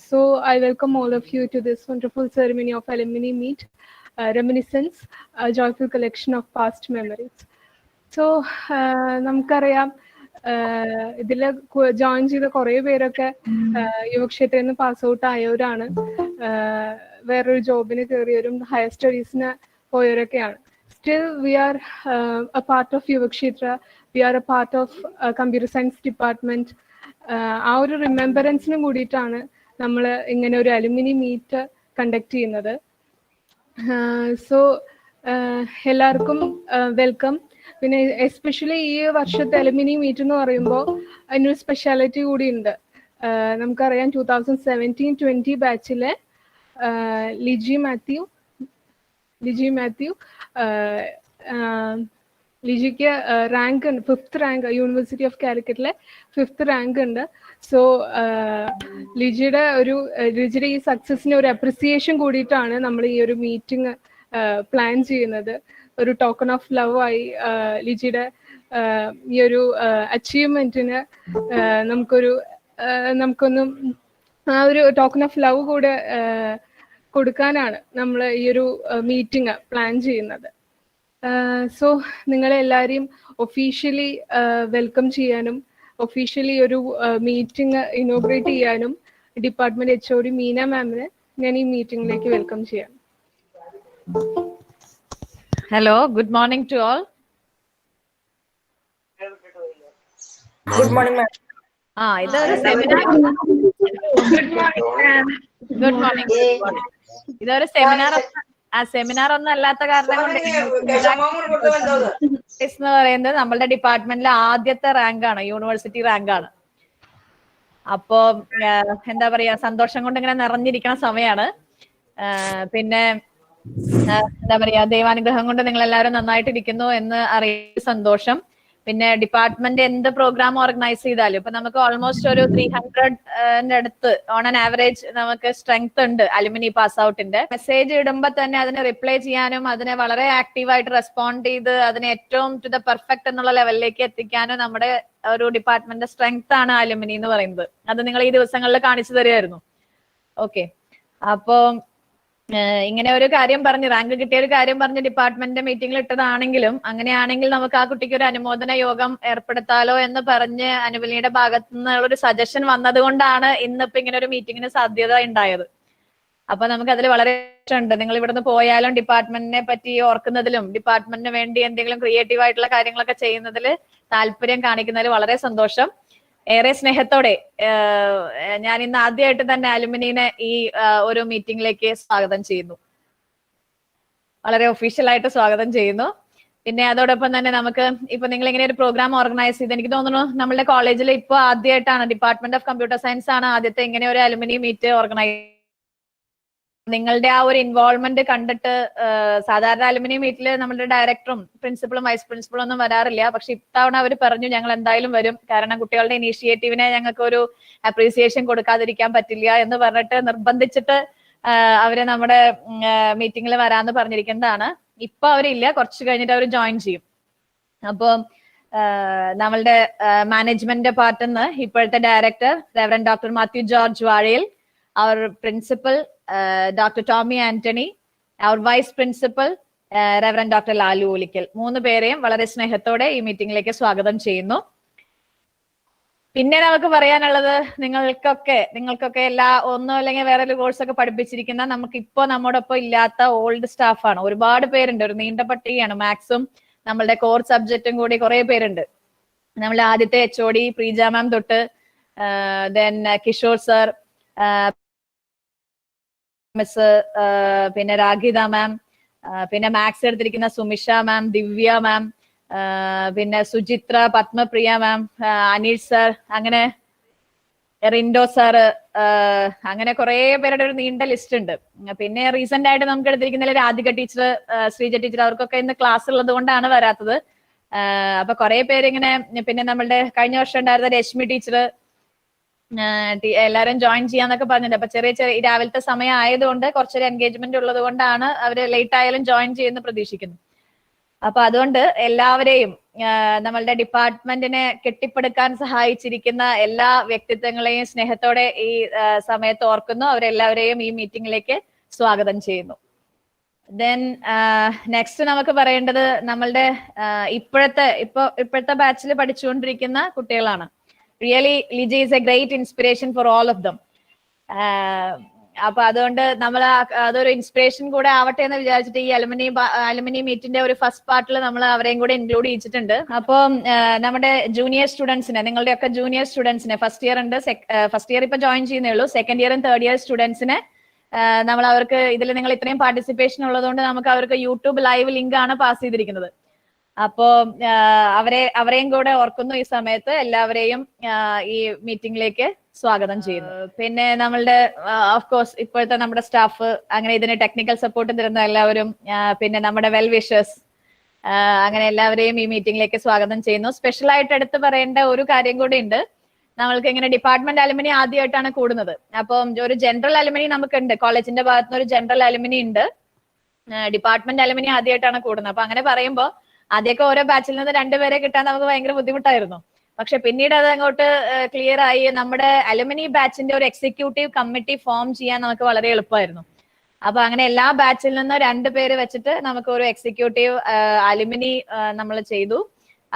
So I welcome all of you to this wonderful ceremony of alumni meet, reminiscence, a joyful collection of past memories. So നമുക്കറിയാം ഇതിൽ join ചെയ്ത കുറേ പേരൊക്കെ യുവക്ഷേത്രയിൽ നിന്ന് pass out ആയവരാണ്, വേറൊരു ജോബിന് കയറിയവരും higher സ്റ്റഡീസിന് പോയവരൊക്കെയാണ്. Still we are a part of Yuvakshetra, we are a part of computer science department. ആ ഒരു റിമെമ്പറൻസിനും കൂടിയിട്ടാണ് നമ്മൾ ഇങ്ങനെ ഒരു അലുമിനി മീറ്റ് കണ്ടക്ട് ചെയ്യുന്നത്. സോ എല്ലാവർക്കും വെൽക്കം. പിന്നെ എസ്പെഷ്യലി ഈ വർഷത്തെ അലുമിനി മീറ്റ് എന്ന് പറയുമ്പോൾ അതിനൊരു സ്പെഷ്യാലിറ്റി കൂടി ഉണ്ട്. നമുക്കറിയാം 2017-20 ബാച്ചിലെ ലിജി മാത്യു ലിജിക്ക് റാങ്ക് ഉണ്ട്, 5th റാങ്ക്, യൂണിവേഴ്സിറ്റി ഓഫ് കാലിക്കറ്റിലെ 5th റാങ്ക് ഉണ്ട്. സോ ലിജിയുടെ ഈ സക്സസിന് ഒരു അപ്രിസിയേഷൻ കൂടിയിട്ടാണ് നമ്മൾ ഈ ഒരു മീറ്റിംഗ് പ്ലാൻ ചെയ്യുന്നത്. ഒരു ടോക്കൺ ഓഫ് ലവ് ആയി ലിജിയുടെ ഈ ഒരു അച്ചീവ്മെന്റിന് നമുക്കൊന്ന് ആ ഒരു ടോക്കൺ ഓഫ് ലവ് കൂടെ കൊടുക്കാനാണ് നമ്മൾ ഈ ഒരു മീറ്റിംഗ് പ്ലാൻ ചെയ്യുന്നത്. സോ നിങ്ങളെല്ലാവരെയും ഒഫീഷ്യലി വെൽക്കം ചെയ്യാനും ഒഫീഷ്യലി ഒരു മീറ്റിംഗ് ഇനോഗ്രേറ്റ് ചെയ്യാനും ഡിപ്പാർട്ട്മെന്റ് HOD മീന മാമിനെ ഞാൻ ഈ മീറ്റിംഗിലേക്ക് വെൽക്കം ചെയ്യാം. Hello, good morning to all. Good morning ma'am. ഇതൊരു സെമിനാർ. ഗുഡ് മോർണിംഗ്. ഇതൊരു സെമിനാർ ഒന്നും അല്ലാത്ത കാരണം കൊണ്ട് എന്ന് പറയുന്നത് നമ്മളുടെ ഡിപ്പാർട്ട്മെന്റിലെ ആദ്യത്തെ റാങ്ക് ആണ്, യൂണിവേഴ്സിറ്റി റാങ്ക് ആണ്. അപ്പോ എന്താ പറയാ, സന്തോഷം കൊണ്ട് ഇങ്ങനെ നിറഞ്ഞിരിക്കുന്ന സമയമാണ്. പിന്നെ എന്താ പറയാ, ദൈവാനുഗ്രഹം കൊണ്ട് നിങ്ങൾ എല്ലാവരും നന്നായിട്ടിരിക്കുന്നു എന്ന് അറിയുന്ന സന്തോഷം. പിന്നെ ഡിപ്പാർട്ട്മെന്റ് എന്ത് പ്രോഗ്രാം ഓർഗനൈസ് ചെയ്താലും ഇപ്പൊ നമുക്ക് ഓൾമോസ്റ്റ് ഒരു 300 അടുത്ത് ഓൺ ആൻ ആവറേജ് നമുക്ക് സ്ട്രെങ്ത് ഉണ്ട് അലുമിനി പാസ് ഔട്ടിന്റെ. മെസ്സേജ് ഇടുമ്പോ തന്നെ അതിന് റിപ്ലൈ ചെയ്യാനും അതിനെ വളരെ ആക്റ്റീവായിട്ട് റെസ്പോണ്ട് ചെയ്ത് അതിനെ ഏറ്റവും ടു ദ പെർഫെക്റ്റ് എന്നുള്ള ലെവലിലേക്ക് എത്തിക്കാനും നമ്മുടെ ഒരു ഡിപ്പാർട്ട്മെന്റിന്റെ സ്ട്രെങ്ത് ആണ് അലുമിനി എന്ന് പറയുന്നത്. അത് നിങ്ങൾ ഈ ദിവസങ്ങളിൽ കാണിച്ചു തരുമായിരുന്നു. ഓക്കെ, അപ്പോ ഇങ്ങനെ ഒരു കാര്യം പറഞ്ഞ്, റാങ്ക് കിട്ടിയ ഒരു കാര്യം പറഞ്ഞ് ഡിപ്പാർട്ട്മെന്റ് മീറ്റിംഗിൽ ഇട്ടതാണെങ്കിലും അങ്ങനെയാണെങ്കിൽ നമുക്ക് ആ കുട്ടിക്ക് ഒരു അനുമോദന യോഗം ഏർപ്പെടുത്താലോ എന്ന് പറഞ്ഞ് അനുപലിയുടെ ഭാഗത്തു നിന്നുള്ളൊരു സജഷൻ വന്നത് കൊണ്ടാണ് ഇന്നിപ്പോ ഇങ്ങനെ ഒരു മീറ്റിങ്ങിന് സാധ്യത ഉണ്ടായത്. അപ്പൊ നമുക്ക് അതിൽ വളരെ ഇഷ്ടമുണ്ട്. നിങ്ങൾ ഇവിടുന്ന് പോയാലും ഡിപ്പാർട്ട്മെന്റിനെ പറ്റി ഓർക്കുന്നതിലും ഡിപ്പാർട്ട്മെന്റിന് വേണ്ടി എന്തെങ്കിലും ക്രിയേറ്റീവ് ആയിട്ടുള്ള കാര്യങ്ങളൊക്കെ ചെയ്യുന്നതിൽ താല്പര്യം കാണിക്കുന്നതിൽ വളരെ സന്തോഷം. ഏറെ സ്നേഹത്തോടെ ഞാൻ ഇന്ന് ആദ്യമായിട്ട് തന്നെ അലുമിനിനെ ഈ ഒരു മീറ്റിംഗിലേക്ക് സ്വാഗതം ചെയ്യുന്നു. വളരെ ഒഫീഷ്യലായിട്ട് സ്വാഗതം ചെയ്യുന്നു. പിന്നെ അതോടൊപ്പം തന്നെ നമുക്ക് ഇപ്പൊ നിങ്ങൾ ഇങ്ങനെ ഒരു പ്രോഗ്രാം ഓർഗനൈസ് ചെയ്ത്, എനിക്ക് തോന്നുന്നു നമ്മളുടെ കോളേജിൽ ഇപ്പൊ ആദ്യമായിട്ടാണ്, ഡിപ്പാർട്ട്മെന്റ് ഓഫ് കമ്പ്യൂട്ടർ സയൻസ് ആണ് ആദ്യത്തെ ഇങ്ങനെ ഒരു അലുമിനി മീറ്റ് ഓർഗനൈസ്. നിങ്ങളുടെ ആ ഒരു ഇൻവോൾവ്മെന്റ് കണ്ടിട്ട് സാധാരണ അലുമിനി മീറ്റിൽ നമ്മുടെ ഡയറക്ടറും പ്രിൻസിപ്പളും വൈസ് പ്രിൻസിപ്പളും ഒന്നും വരാറില്ല. പക്ഷെ ഇത്തവണ അവർ പറഞ്ഞു ഞങ്ങൾ എന്തായാലും വരും, കാരണം കുട്ടികളുടെ ഇനീഷ്യേറ്റീവിനെ ഞങ്ങൾക്ക് ഒരു അപ്രീസിയേഷൻ കൊടുക്കാതിരിക്കാൻ പറ്റില്ല എന്ന് പറഞ്ഞിട്ട് നിർബന്ധിച്ചിട്ട് അവര് നമ്മുടെ മീറ്റിംഗിൽ വരാന്ന് പറഞ്ഞിരിക്കുന്നതാണ്. ഇപ്പൊ അവരില്ല, കുറച്ച് കഴിഞ്ഞിട്ട് അവർ ജോയിൻ ചെയ്യും. അപ്പോ നമ്മളുടെ മാനേജ്മെന്റ് പാർട്ടിൽ നിന്ന് ഇപ്പോഴത്തെ director reverend doctor Matthew George Vazhayil, our principal Dr. Tommy Anthony, our vice principal Reverend Dr. Lalu Ulikal, 3 പേരെയും വളരെ സ്നേഹത്തോടെ ഈ മീറ്റിംഗിലേക്ക് സ്വാഗതം ചെയ്യുന്നു. പിന്നെ നമുക്ക് പറയാനുള്ളത്, നിങ്ങൾക്കൊക്കെ എല്ലാ ഒന്നോ അല്ലെങ്കിൽ വേറെ ഒരു കോഴ്സൊക്കെ പഠിപ്പിച്ചിരിക്കുന്ന നമുക്ക് ഇപ്പോ നമ്മോടൊപ്പം ഇല്ലാത്ത ഓൾഡ് സ്റ്റാഫാണ്. ഒരുപാട് പേരുണ്ട്, ഒരു നീണ്ട പട്ടികയാണ്. മാത്സും നമ്മളുടെ കോർ സബ്ജക്റ്റും കൂടി കുറെ പേരുണ്ട്. നമ്മളുടെ ആദ്യത്തെ HOD പ്രീജ മാം തൊട്ട് ദെൻ കിഷോർ സർ, മിസ്, പിന്നെ രാഗിത മാം, പിന്നെ മാത്സ് എടുത്തിരിക്കുന്ന സുമിഷ മാം, ദിവ്യ മാം, പിന്നെ സുചിത്ര, പത്മപ്രിയ മാം, അനിൽ സർ, അങ്ങനെ റിൻഡോ സാറ്, അങ്ങനെ കുറെ പേരുടെ ഒരു നീണ്ട ലിസ്റ്റ് ഉണ്ട്. പിന്നെ റീസെന്റ് ആയിട്ട് നമുക്ക് എടുത്തിരിക്കുന്ന രാധിക ടീച്ചർ, ശ്രീജ ടീച്ചർ, അവർക്കൊക്കെ ഇന്ന് ക്ലാസ് ഉള്ളത് കൊണ്ടാണ് വരാത്തത്. അപ്പൊ കുറെ പേരിങ്ങനെ, പിന്നെ നമ്മളുടെ കഴിഞ്ഞ വർഷം ഉണ്ടായിരുന്ന രശ്മി ടീച്ചർ, എല്ലാരും ജോയിൻ ചെയ്യാന്നൊക്കെ പറഞ്ഞിട്ടുണ്ട്. അപ്പൊ ചെറിയ രാവിലത്തെ സമയം ആയതുകൊണ്ട് കുറച്ചൊരു എൻഗേജ്മെന്റ് ഉള്ളത് കൊണ്ടാണ് അവര് ലേറ്റ് ആയാലും ജോയിൻ ചെയ്യുന്ന പ്രതീക്ഷിക്കുന്നു. അപ്പൊ അതുകൊണ്ട് എല്ലാവരെയും നമ്മളുടെ ഡിപ്പാർട്ട്മെന്റിനെ കെട്ടിപ്പടുക്കാൻ സഹായിച്ചിരിക്കുന്ന എല്ലാ വ്യക്തിത്വങ്ങളെയും സ്നേഹത്തോടെ ഈ സമയത്ത് ഓർക്കുന്നു. അവരെല്ലാവരെയും ഈ മീറ്റിംഗിലേക്ക് സ്വാഗതം ചെയ്യുന്നു. ദെൻ നെക്സ്റ്റ് നമുക്ക് പറയേണ്ടത് നമ്മളുടെ ഇപ്പോഴത്തെ ബാച്ചിൽ പഠിച്ചുകൊണ്ടിരിക്കുന്ന കുട്ടികളാണ്. Really Liji is A great inspiration for all of them. അപ്പൊ അതുകൊണ്ട് നമ്മൾ അതൊരു ഇൻസ്പിറേഷൻ കൂടെ ആവട്ടെ എന്ന് വിചാരിച്ചിട്ട് ഈ അലുമിനി മീറ്റിന്റെ ഒരു ഫസ്റ്റ് പാർട്ടിൽ നമ്മൾ അവരെയും കൂടെ ഇൻക്ലൂഡ് ചെയ്യിച്ചിട്ടുണ്ട്. അപ്പോൾ നമ്മുടെ ജൂനിയർ സ്റ്റുഡൻസിനെ, നിങ്ങളുടെയൊക്കെ ജൂനിയർ സ്റ്റുഡൻസിനെ, ഫസ്റ്റ് ഇയർ ഇപ്പൊ ജോയിൻ ചെയ്യുന്നേ ഉള്ളൂ, സെക്കൻഡ് ഇയറും തേർഡ് ഇയർ സ്റ്റുഡൻസിനെ നമ്മൾ അവർക്ക് ഇതിൽ നിങ്ങൾ ഇത്രയും പാർട്ടിസിപ്പേഷൻ ഉള്ളതുകൊണ്ട് നമുക്ക് അവർക്ക് യൂട്യൂബ് ലൈവ് ലിങ്ക് ആണ് പാസ് ചെയ്തിരിക്കുന്നത്. അപ്പോ അവരെയും കൂടെ ഓർക്കുന്നു. ഈ സമയത്ത് എല്ലാവരെയും ഈ മീറ്റിംഗിലേക്ക് സ്വാഗതം ചെയ്യുന്നു. പിന്നെ നമ്മളുടെ ഓഫ് കോഴ്സ് ഇപ്പോഴത്തെ നമ്മുടെ സ്റ്റാഫ്, അങ്ങനെ ഇതിന് ടെക്നിക്കൽ സപ്പോർട്ട് തരുന്ന എല്ലാവരും, പിന്നെ നമ്മുടെ വെൽ വിഷേഴ്സ്, അങ്ങനെ എല്ലാവരെയും ഈ മീറ്റിംഗിലേക്ക് സ്വാഗതം ചെയ്യുന്നു. സ്പെഷ്യൽ ആയിട്ട് എടുത്ത് പറയേണ്ട ഒരു കാര്യം കൂടി ഉണ്ട്. നമ്മൾക്ക് ഇങ്ങനെ ഡിപ്പാർട്ട്മെന്റ് അലുമിനി ആദ്യമായിട്ടാണ് കൂടുന്നത്. അപ്പം ഒരു ജനറൽ അലുമിനി നമുക്കുണ്ട്, കോളേജിന്റെ ഭാഗത്തുനിന്ന് ഒരു ജനറൽ അലുമിനി ഉണ്ട്. ഡിപ്പാർട്ട്മെന്റ് അലുമിനി ആദ്യമായിട്ടാണ് കൂടുന്നത്. അപ്പൊ അങ്ങനെ പറയുമ്പോൾ ആദ്യമൊക്കെ ഓരോ ബാച്ചിൽ നിന്ന് 2 പേരെ കിട്ടാൻ നമുക്ക് ഭയങ്കര ബുദ്ധിമുട്ടായിരുന്നു. പക്ഷെ പിന്നീട് അത് അങ്ങോട്ട് ക്ലിയർ ആയി. നമ്മുടെ അലുമിനി ബാച്ചിന്റെ ഒരു എക്സിക്യൂട്ടീവ് കമ്മിറ്റി ഫോം ചെയ്യാൻ നമുക്ക് വളരെ എളുപ്പമായിരുന്നു. അപ്പൊ അങ്ങനെ എല്ലാ ബാച്ചിൽ നിന്ന് 2 പേര് വെച്ചിട്ട് നമുക്ക് ഒരു എക്സിക്യൂട്ടീവ് അലുമിനി നമ്മൾ ചെയ്തു.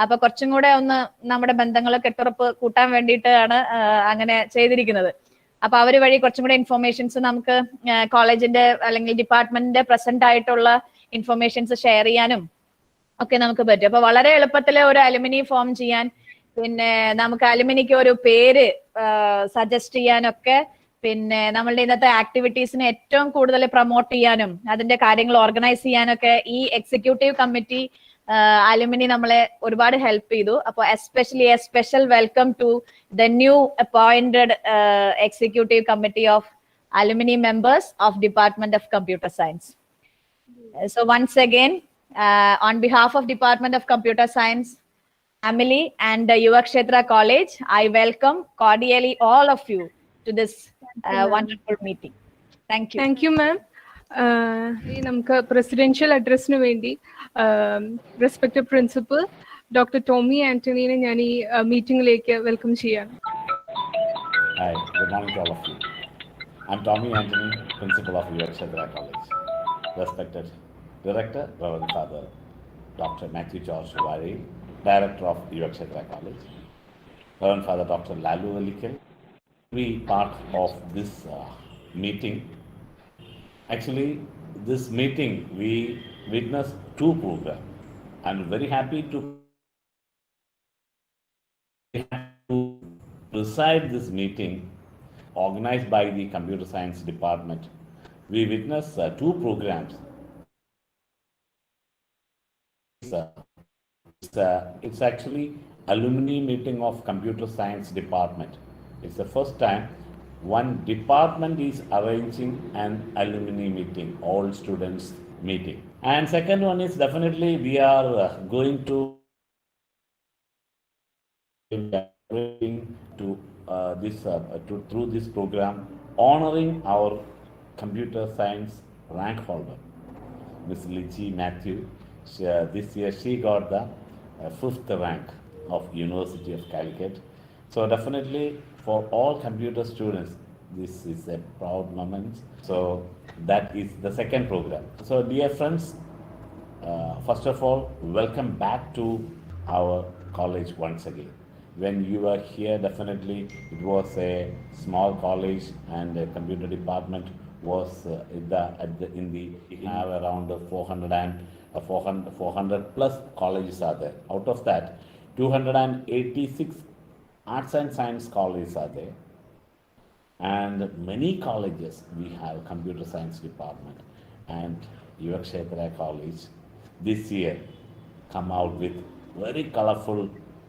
അപ്പൊ കുറച്ചും കൂടെ ഒന്ന് നമ്മുടെ ബന്ധങ്ങൾ കെട്ടുറപ്പ് കൂട്ടാൻ വേണ്ടിയിട്ടാണ് അങ്ങനെ ചെയ്തിരിക്കുന്നത്. അപ്പൊ അവര് വഴി കുറച്ചും കൂടെ ഇൻഫോർമേഷൻസ് നമുക്ക് കോളേജിന്റെ അല്ലെങ്കിൽ ഡിപ്പാർട്ട്മെന്റിന്റെ പ്രസന്റ് ആയിട്ടുള്ള ഇൻഫോർമേഷൻസ് ഷെയർ ചെയ്യാനും ഒക്കെ നമുക്ക് പറ്റും. അപ്പൊ വളരെ എളുപ്പത്തിൽ ഒരു അലുമിനി ഫോം ചെയ്യാൻ, പിന്നെ നമുക്ക് അലുമിനിക്ക് ഒരു പേര് സജസ്റ്റ് ചെയ്യാനൊക്കെ, പിന്നെ നമ്മളുടെ ഇന്നത്തെ ആക്ടിവിറ്റീസിനെ ഏറ്റവും കൂടുതൽ പ്രൊമോട്ട് ചെയ്യാനും അതിന്റെ കാര്യങ്ങൾ ഓർഗനൈസ് ചെയ്യാനൊക്കെ ഈ എക്സിക്യൂട്ടീവ് കമ്മിറ്റി അലുമിനി നമ്മളെ ഒരുപാട് ഹെൽപ്പ് ചെയ്തു. അപ്പൊ especially a special welcome to the new appointed executive committee of alumni members of department of computer science. So once again on behalf of Department of Computer Science, Amily and Yuvakshetra College, I welcome cordially all of you to this wonderful meeting. Thank you. Thank you, ma'am. നമുക്ക് presidential അഡ്രസ്സിന് വേണ്ടി respected principal doctor Tomy ആന്റണീനെ ഞാൻ ഈ മീറ്റിംഗിലേക്ക് welcome ചെയ്യാണ്. Hi, good morning to all of you. I'm Tommy Anthony, Principal of Yuvakshetra College. Respected Director, Reverend Father Dr. Matthew George Vari, Director of Yuvakshetra College, Reverend Father Dr. Lalu Alikal, be part of this meeting. Actually, this meeting we witnessed 2 programs. I'm very happy to preside this meeting organized by the Computer Science Department. We witnessed 2 programs. It's actually alumni meeting of Computer Science Department. It's the first time one department is arranging an alumni meeting, all students meeting. And second one is definitely we are going to through this program honoring our computer science rank holder, Miss Lichi Matthew. This year she got the 5th rank of University of Calicut. So definitely for all computer students, this is a proud moment. So that is the second program. So dear friends, first of all, welcome back to our college once again. When you were here, definitely it was a small college and the computer department was we have around 400 plus colleges are there. Out of that, 286 arts and science colleges are there. And many colleges we have computer science department, and Yuvakshetra College this year come out with very colorful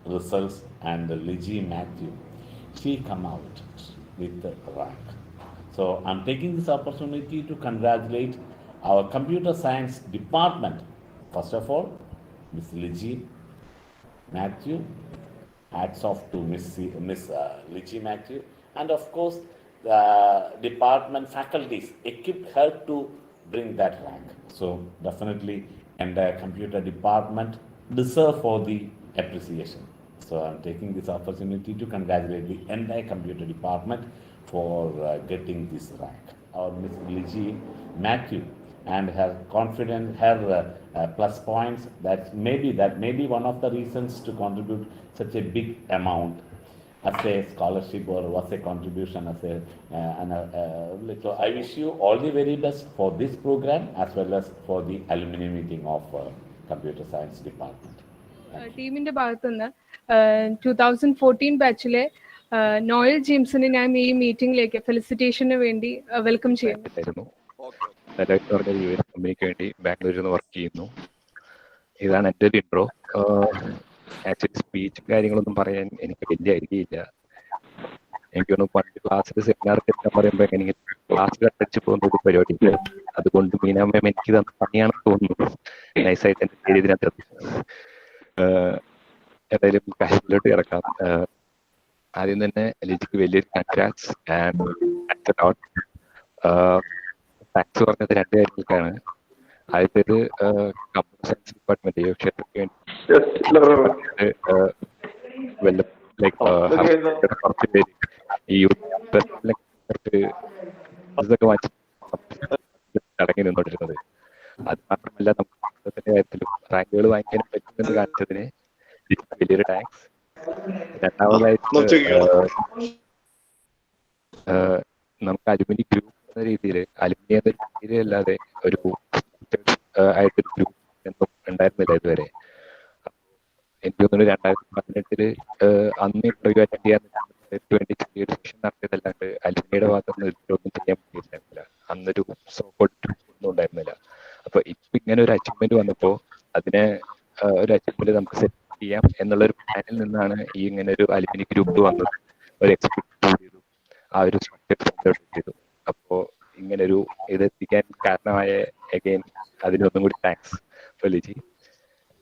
results, and Lichi Matthew, she come out with the rank. So I'm taking this opportunity to congratulate our computer science department. First of all, Miss Lichi Matthew, hats off to Miss Lichi Matthew, and of course the department faculties equipped her to bring that rank. So definitely, and the computer department deserve for the appreciation. So I'm taking this opportunity to congratulate the entire computer department for getting this rank. Our Miss Liji Matthew and her confidence, her plus points, that may be one of the reasons to contribute such a big amount as a scholarship or was a contribution as a so I wish you all the very best for this program as well as for the alumni meeting of computer science department. ടീമിന്റെ ഭാഗത്തുനിന്ന് 2014 ബാച്ചിലെ Noel ജെയിംസിനെ ഞാൻ ഈ മീറ്റിംഗിലേക്ക് ഫെലിസിറ്റേഷന് വേണ്ടി welcome ചെയ്യുന്നു. കമ്പനിക്ക് വേണ്ടി ബാംഗ്ലൂരിൽ നിന്ന് വർക്ക് ചെയ്യുന്നു. ഇതാണ് എൻ്റെ ഒരു ഇൻട്രോ. ആക്ച്വലി സ്പീച്ച് കാര്യങ്ങളൊന്നും പറയാൻ എനിക്ക് വലിയ ഐഡിയ ഇല്ല. എനിക്ക് തോന്നുന്നു പണ്ട് ക്ലാസ്സിൽ സെമിനാർ എത്താൻ പറയുമ്പോൾ എനിക്ക് ക്ലാസ് കട്ടടിച്ച് പോകുന്ന ഒരു പരിപാടി ഇല്ല. അതുകൊണ്ട് മീന മാം എനിക്ക് തന്ന പണിയാണെന്ന് തോന്നുന്നു. നൈസായിട്ട് എൻ്റെ പേര് ഇതിനകത്ത് എന്തായാലും കാര്യത്തിലോട്ട് കിടക്കാം. ആദ്യം തന്നെ ലിജിക്ക് വലിയൊരു കൺഗ്രാറ്റ്സ് ആൻഡ് താങ്ക്സ് പറഞ്ഞത് രണ്ട് കാര്യങ്ങൾക്കാണ്. ആദ്യത്തേത് കമ്പ്യൂട്ടർ സയൻസ് ഡിപ്പാർട്ട്മെന്റ് ക്ഷേത്രത്തിന് കുറച്ച് പേര് ഈ ഇതൊക്കെ വാങ്ങിച്ച് അടങ്ങി നിന്നോണ്ടിരുന്നത്. അത് മാത്രമല്ല നമുക്ക് കാര്യത്തിലും റാങ്കുകൾ വാങ്ങിക്കാൻ പറ്റുമെന്ന് കാണിച്ചതിന് വലിയൊരു താങ്ക്സ്. രണ്ടാമതായിട്ട് നമുക്ക് അലുമിനി ഗ്രൂപ്പ് എന്ന രീതിയിൽ അലുമിനി എന്ന രീതിയിൽ അല്ലാതെ ഒരു ആയിട്ടൊരു ഗ്രൂപ്പ് ഒന്നും ഉണ്ടായിരുന്നില്ല ഇതുവരെ. എനിക്ക് തോന്നുന്നു 2018 അന്ന് ഇന്റർവ്യൂ അറ്റൻഡ് ചെയ്യാൻ വേണ്ടി ചെറിയൊരു സെഷൻ നടത്തിയതല്ലാണ്ട് അലുമിനിയുടെ ഭാഗത്തുനിന്ന് ഒന്നും ചെയ്യാൻ പറ്റിയിരുന്നില്ല. അന്നൊരു സോക്കോട്ട് ഒന്നും ഉണ്ടായിരുന്നില്ല. അപ്പൊ ഇപ്പൊ ഇങ്ങനെ ഒരു അച്ചീവ്മെന്റ് വന്നപ്പോ അതിനെ ഒരു അച്ചീവ്മെന്റ് നമുക്ക് സെറ്റ് ചെയ്യാം എന്നുള്ളൊരു പ്ലാനിൽ നിന്നാണ് ഈ ഇങ്ങനെ ഒരു അലുമിനി ഗ്രൂപ്പ് വന്നത്. ഒരു എക്സിക്യൂട്ടീവ് ചെയ്തു, ആ ഒരു സ്ട്രക്ചർ ചെയ്തു. അപ്പോ ഇങ്ങനൊരു ഇതെത്തിക്കാൻ കാരണമായ അഗൈൻ അതിനൊന്നും കൂടി താങ്ക്സ് ലിജി.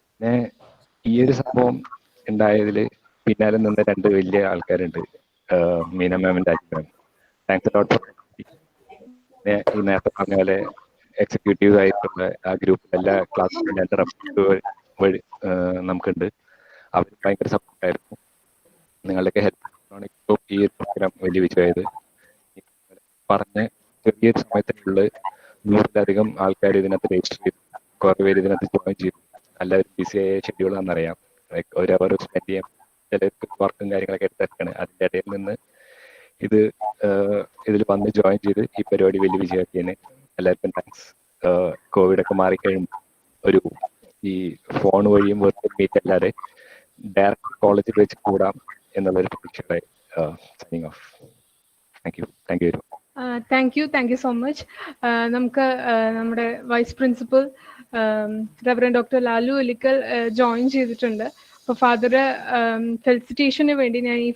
പിന്നെ ഈ ഒരു സംഭവം ഉണ്ടായതിൽ പിന്നാലെ നിന്ന് രണ്ട് വലിയ ആൾക്കാരുണ്ട്, മീന മാമിന്റെ അച്ഛൻ. Thanks lot four. പിന്നെ ഈ നേരത്തെ പറഞ്ഞ പോലെ എക്സിക്യൂട്ടീവ് ആയിട്ടുള്ള ആ ഗ്രൂപ്പ് എല്ലാ ക്ലാസ്സിലും രണ്ട് വഴി നമുക്കുണ്ട്. അവർ ഭയങ്കര സപ്പോർട്ടായിരുന്നു. നിങ്ങളുടെയൊക്കെ ഹെൽപ്പ് ഇപ്പോൾ ഈ ഒരു പ്രോഗ്രാം വലിയ വിജയമായത്. പറഞ്ഞ ചെറിയൊരു സമയത്തിനുള്ള 100-ലധികം ആൾക്കാർ ഇതിനകത്ത് രജിസ്റ്റർ ചെയ്തു, കുറെ പേര് ഇതിനകത്ത് ജോയിൻ ചെയ്തു. എല്ലാവരും ബിസിയായ ഷെഡ്യൂളാണെന്നറിയാം. ഒരു അവർ സ്പെൻഡ് ചെയ്യാൻ ചിലർക്ക് വർക്കും കാര്യങ്ങളൊക്കെ എടുത്തിട്ടാണ്. അതിൻ്റെ ഇടയിൽ നിന്ന് ഇതിൽ വന്ന് ജോയിൻ ചെയ്ത് ഈ പരിപാടി വലിയ വിജയമാക്കിയതിന് എല്ലാവർക്കും താങ്ക്സ്. കോവിഡ് ഒക്കെ മാറിക്കഴിയുമ്പോൾ ഒരു ഈ ഫോൺ വഴിയും വെർച്വൽ മീറ്റ് അല്ലാതെ ഡയറക്റ്റ് കോളേജിൽ വെച്ച് കൂടാം എന്നുള്ളൊരു പ്രതീക്ഷയുടെ signing off. Thank you very much. Thank you so much. നമുക്ക് നമ്മുടെ vice principal reverend doctor Lalu Elikkal join ചെയ്തിട്ടുണ്ട്. അപ്പോൾ ഫാദറ് ഫെലിസിറ്റേഷന് വേണ്ടി ഞാൻ ഈ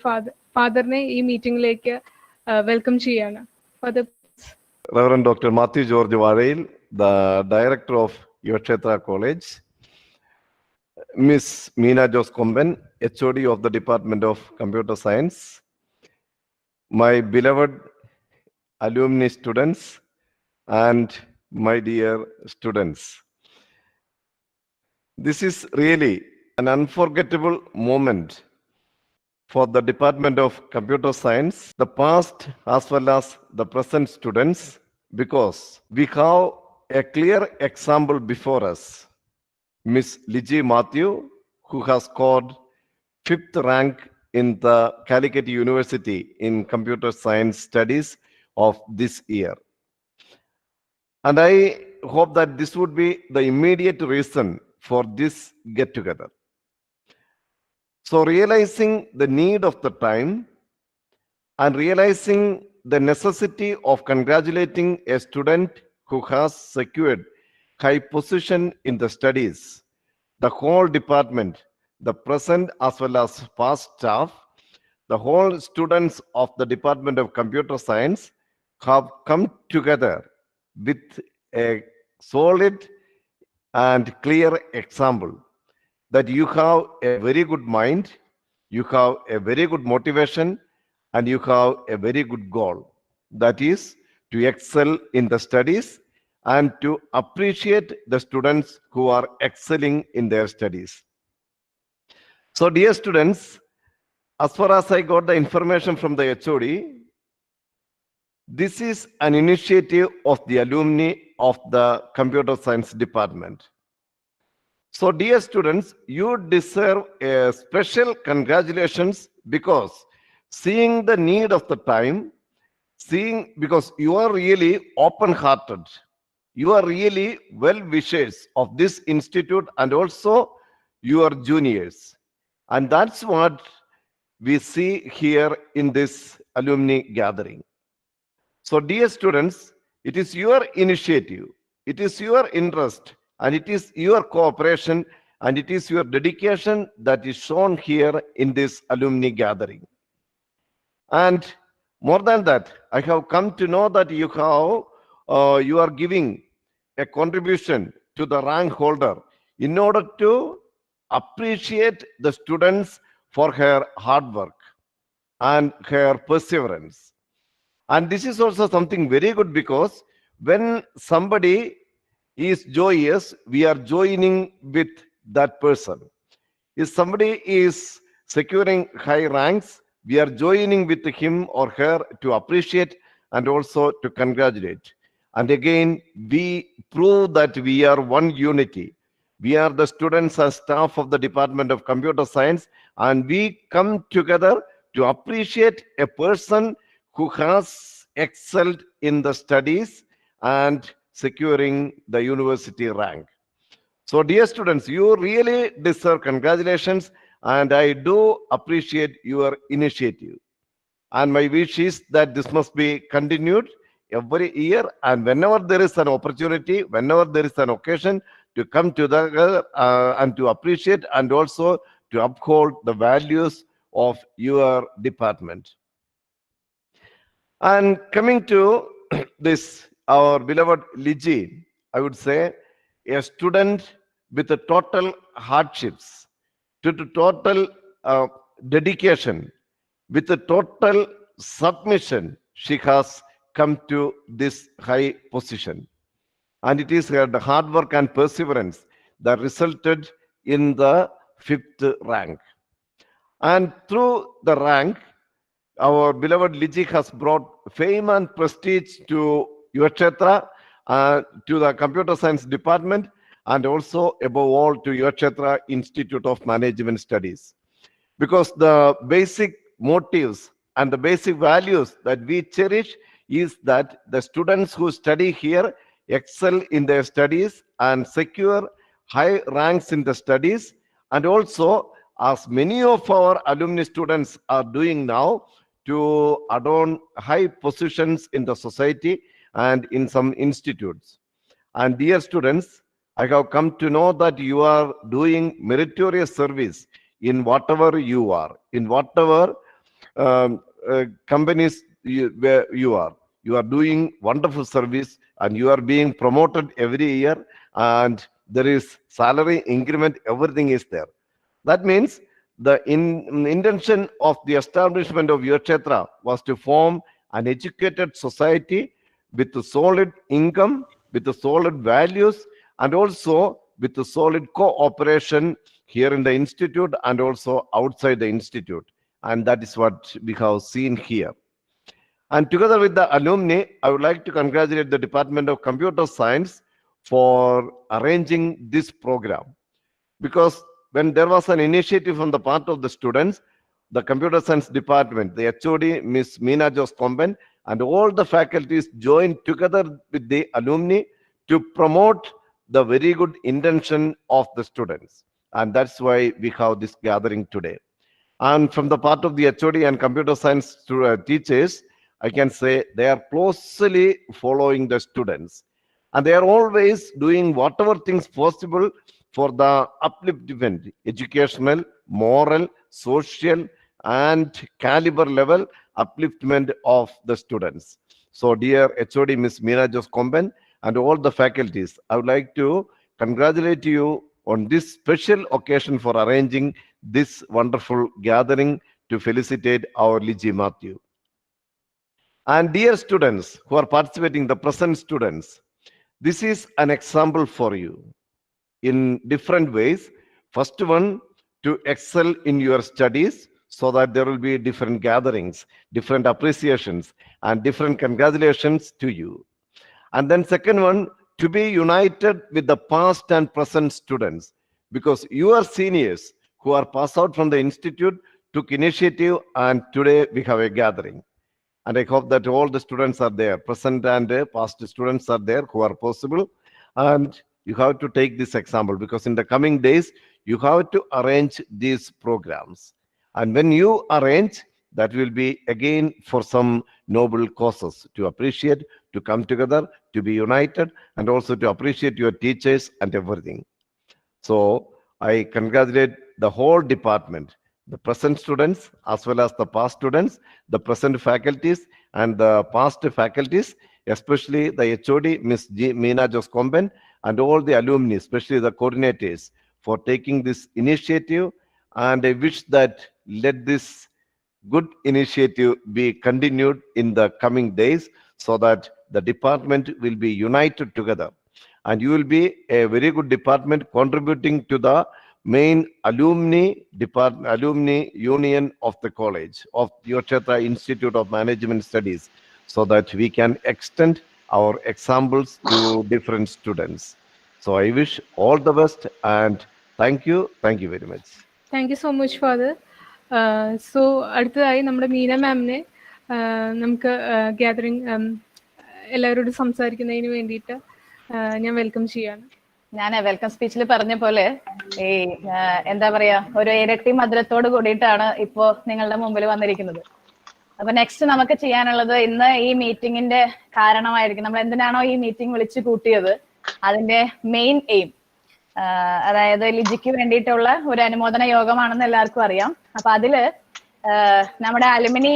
ഫാദറിനെ ഈ മീറ്റിംഗിലേക്ക് വെൽക്കം ചെയ്യാണ്. Father. Reverend Dr. Matthew George Varayil, the Director of Yuvakshetra College, Miss Meena Jos Komben, HOD of the Department of Computer Science, my beloved alumni students, and my dear students. This is really an unforgettable moment for the Department of Computer Science, the past as well as the present students, because we have a clear example before us. Miss Liji Matthew, who has scored 5th rank in the Calicut University in Computer Science Studies of this year. And I hope that this would be the immediate reason for this get-together. So realizing the need of the time and realizing the necessity of congratulating a student who has secured high position in the studies, the whole department, the present as well as past staff, the whole students of the Department of Computer Science have come together with a solid and clear example that you have a very good mind, you have a very good motivation, and you have a very good goal. That is to excel in the studies and to appreciate the students who are excelling in their studies. So dear students, as far as I got the information from the HOD, this is an initiative of the alumni of the computer science department. So dear students, you deserve a special congratulations because seeing the need of the time, because you are really open-hearted, you are really well-wishers of this institute and also your juniors. And that's what we see here in this alumni gathering. So dear students, it is your initiative, it is your interest, and it is your cooperation, and it is your dedication that is shown here in this alumni gathering. And more than that, I have come to know that you are giving a contribution to the rank holder in order to appreciate the students for her hard work and her perseverance. And this is also something very good because when somebody is joyous, we are joining with that person. If somebody is securing high ranks, we are joining with him or her to appreciate and also to congratulate. And again, we prove that we are one unity. We are the students and staff of the Department of Computer Science, and we come together to appreciate a person who has excelled in the studies and securing the university rank. So dear students, you really deserve congratulations, and I do appreciate your initiative. And my wish is that this must be continued every year, and whenever there is an opportunity, whenever there is an occasion, to come together and to appreciate and also to uphold the values of your department. And coming to this, our beloved Liji, I would say a student with the total hardships, to the total dedication, with the total submission, she has come to this high position. And it is her hard work and perseverance that resulted in the 5th rank. And through the rank, our beloved Liji has brought fame and prestige to Yuvakshetra, to the Computer Science Department, and also above all to Yuvakshetra Institute of Management Studies. Because the basic motives and the basic values that we cherish is that the students who study here excel in their studies and secure high ranks in the studies, and also as many of our alumni students are doing now, to adorn high positions in the society and in some institutes. And dear students, I have come to know that you are doing meritorious service in whatever you are, in whatever companies where you are. You are doing wonderful service and you are being promoted every year, and there is salary increment, everything is there. That means the intention of the establishment of Yuvakshetra was to form an educated society with a solid income, with a solid values, and also with a solid cooperation here in the institute and also outside the institute. And that is what we have seen here. And together with the alumni, I would like to congratulate the Department of Computer Science for arranging this program. Because when there was an initiative on the part of the students, the Computer Science Department, the HOD, Ms. Meena Jos Komben, and all the faculties joined together with the alumni to promote the very good intention of the students. And that's why we have this gathering today. And from the part of the HOD and computer science teachers, I can say they are closely following the students. And they are always doing whatever things possible for the upliftment, educational, moral, social, and caliber level upliftment of the students. So dear HOD Ms. Meena Jos Komben and all the faculties, I would like to congratulate you on this special occasion for arranging this wonderful gathering to felicitate our Liji Matthew. And dear students who are participating, the present students, this is an example for you in different ways. First one, to excel in your studies so that there will be different gatherings, different appreciations, and different congratulations to you. And then second one, to be united with the past and present students, because your seniors who are passed out from the institute took initiative, and today we have a gathering. And I hope that all the students are there, present and past students are there who are possible. And you have to take this example, because in the coming days, you have to arrange these programs. And when you arrange, that will be again for some noble causes, to appreciate, to come together, to be united, and also to appreciate your teachers and everything. So I congratulate the whole department, the present students as well as the past students, the present faculties and the past faculties, especially the HOD, Ms. Meena Joskomben, and all the alumni, especially the coordinators, for taking this initiative. And I wish that let this good initiative be continued in the coming days, so that the department will be united together. And you will be a very good department contributing to the main alumni union of the college, of Yokshetra Institute of Management Studies, so that we can extend our examples to different students. So I wish all the best and thank you very much. Thank you so much, Father. So അടുത്തതായി നമ്മുടെ മീന മാമിനെ നമുക്ക് gathering എല്ലാവരോടും സംസാരിക്കുന്നതിന് വേണ്ടിയിട്ട് ഞാൻ welcome ചെയ്യാണ്. ഞാൻ welcome സ്പീച്ചിൽ പറഞ്ഞ പോലെ ഈ എന്താ പറയാ, ഒരു ഇരട്ടി മധുരത്തോട് കൂടിയിട്ടാണ് ഇപ്പോ നിങ്ങളുടെ മുമ്പിൽ വന്നിരിക്കുന്നത്. അപ്പൊ നെക്സ്റ്റ് നമുക്ക് ചെയ്യാനുള്ളത്, ഇന്ന് ഈ മീറ്റിംഗിന്റെ കാരണമായിരിക്കും, നമ്മൾ എന്തിനാണോ ഈ മീറ്റിംഗ് വിളിച്ചു കൂട്ടിയത് അതിന്റെ മെയിൻ എയിം, അതായത് ലിജിക്ക് വേണ്ടിയിട്ടുള്ള ഒരു അനുമോദന യോഗമാണെന്ന് എല്ലാവർക്കും അറിയാം. അപ്പൊ അതില് നമ്മുടെ അലുമിനി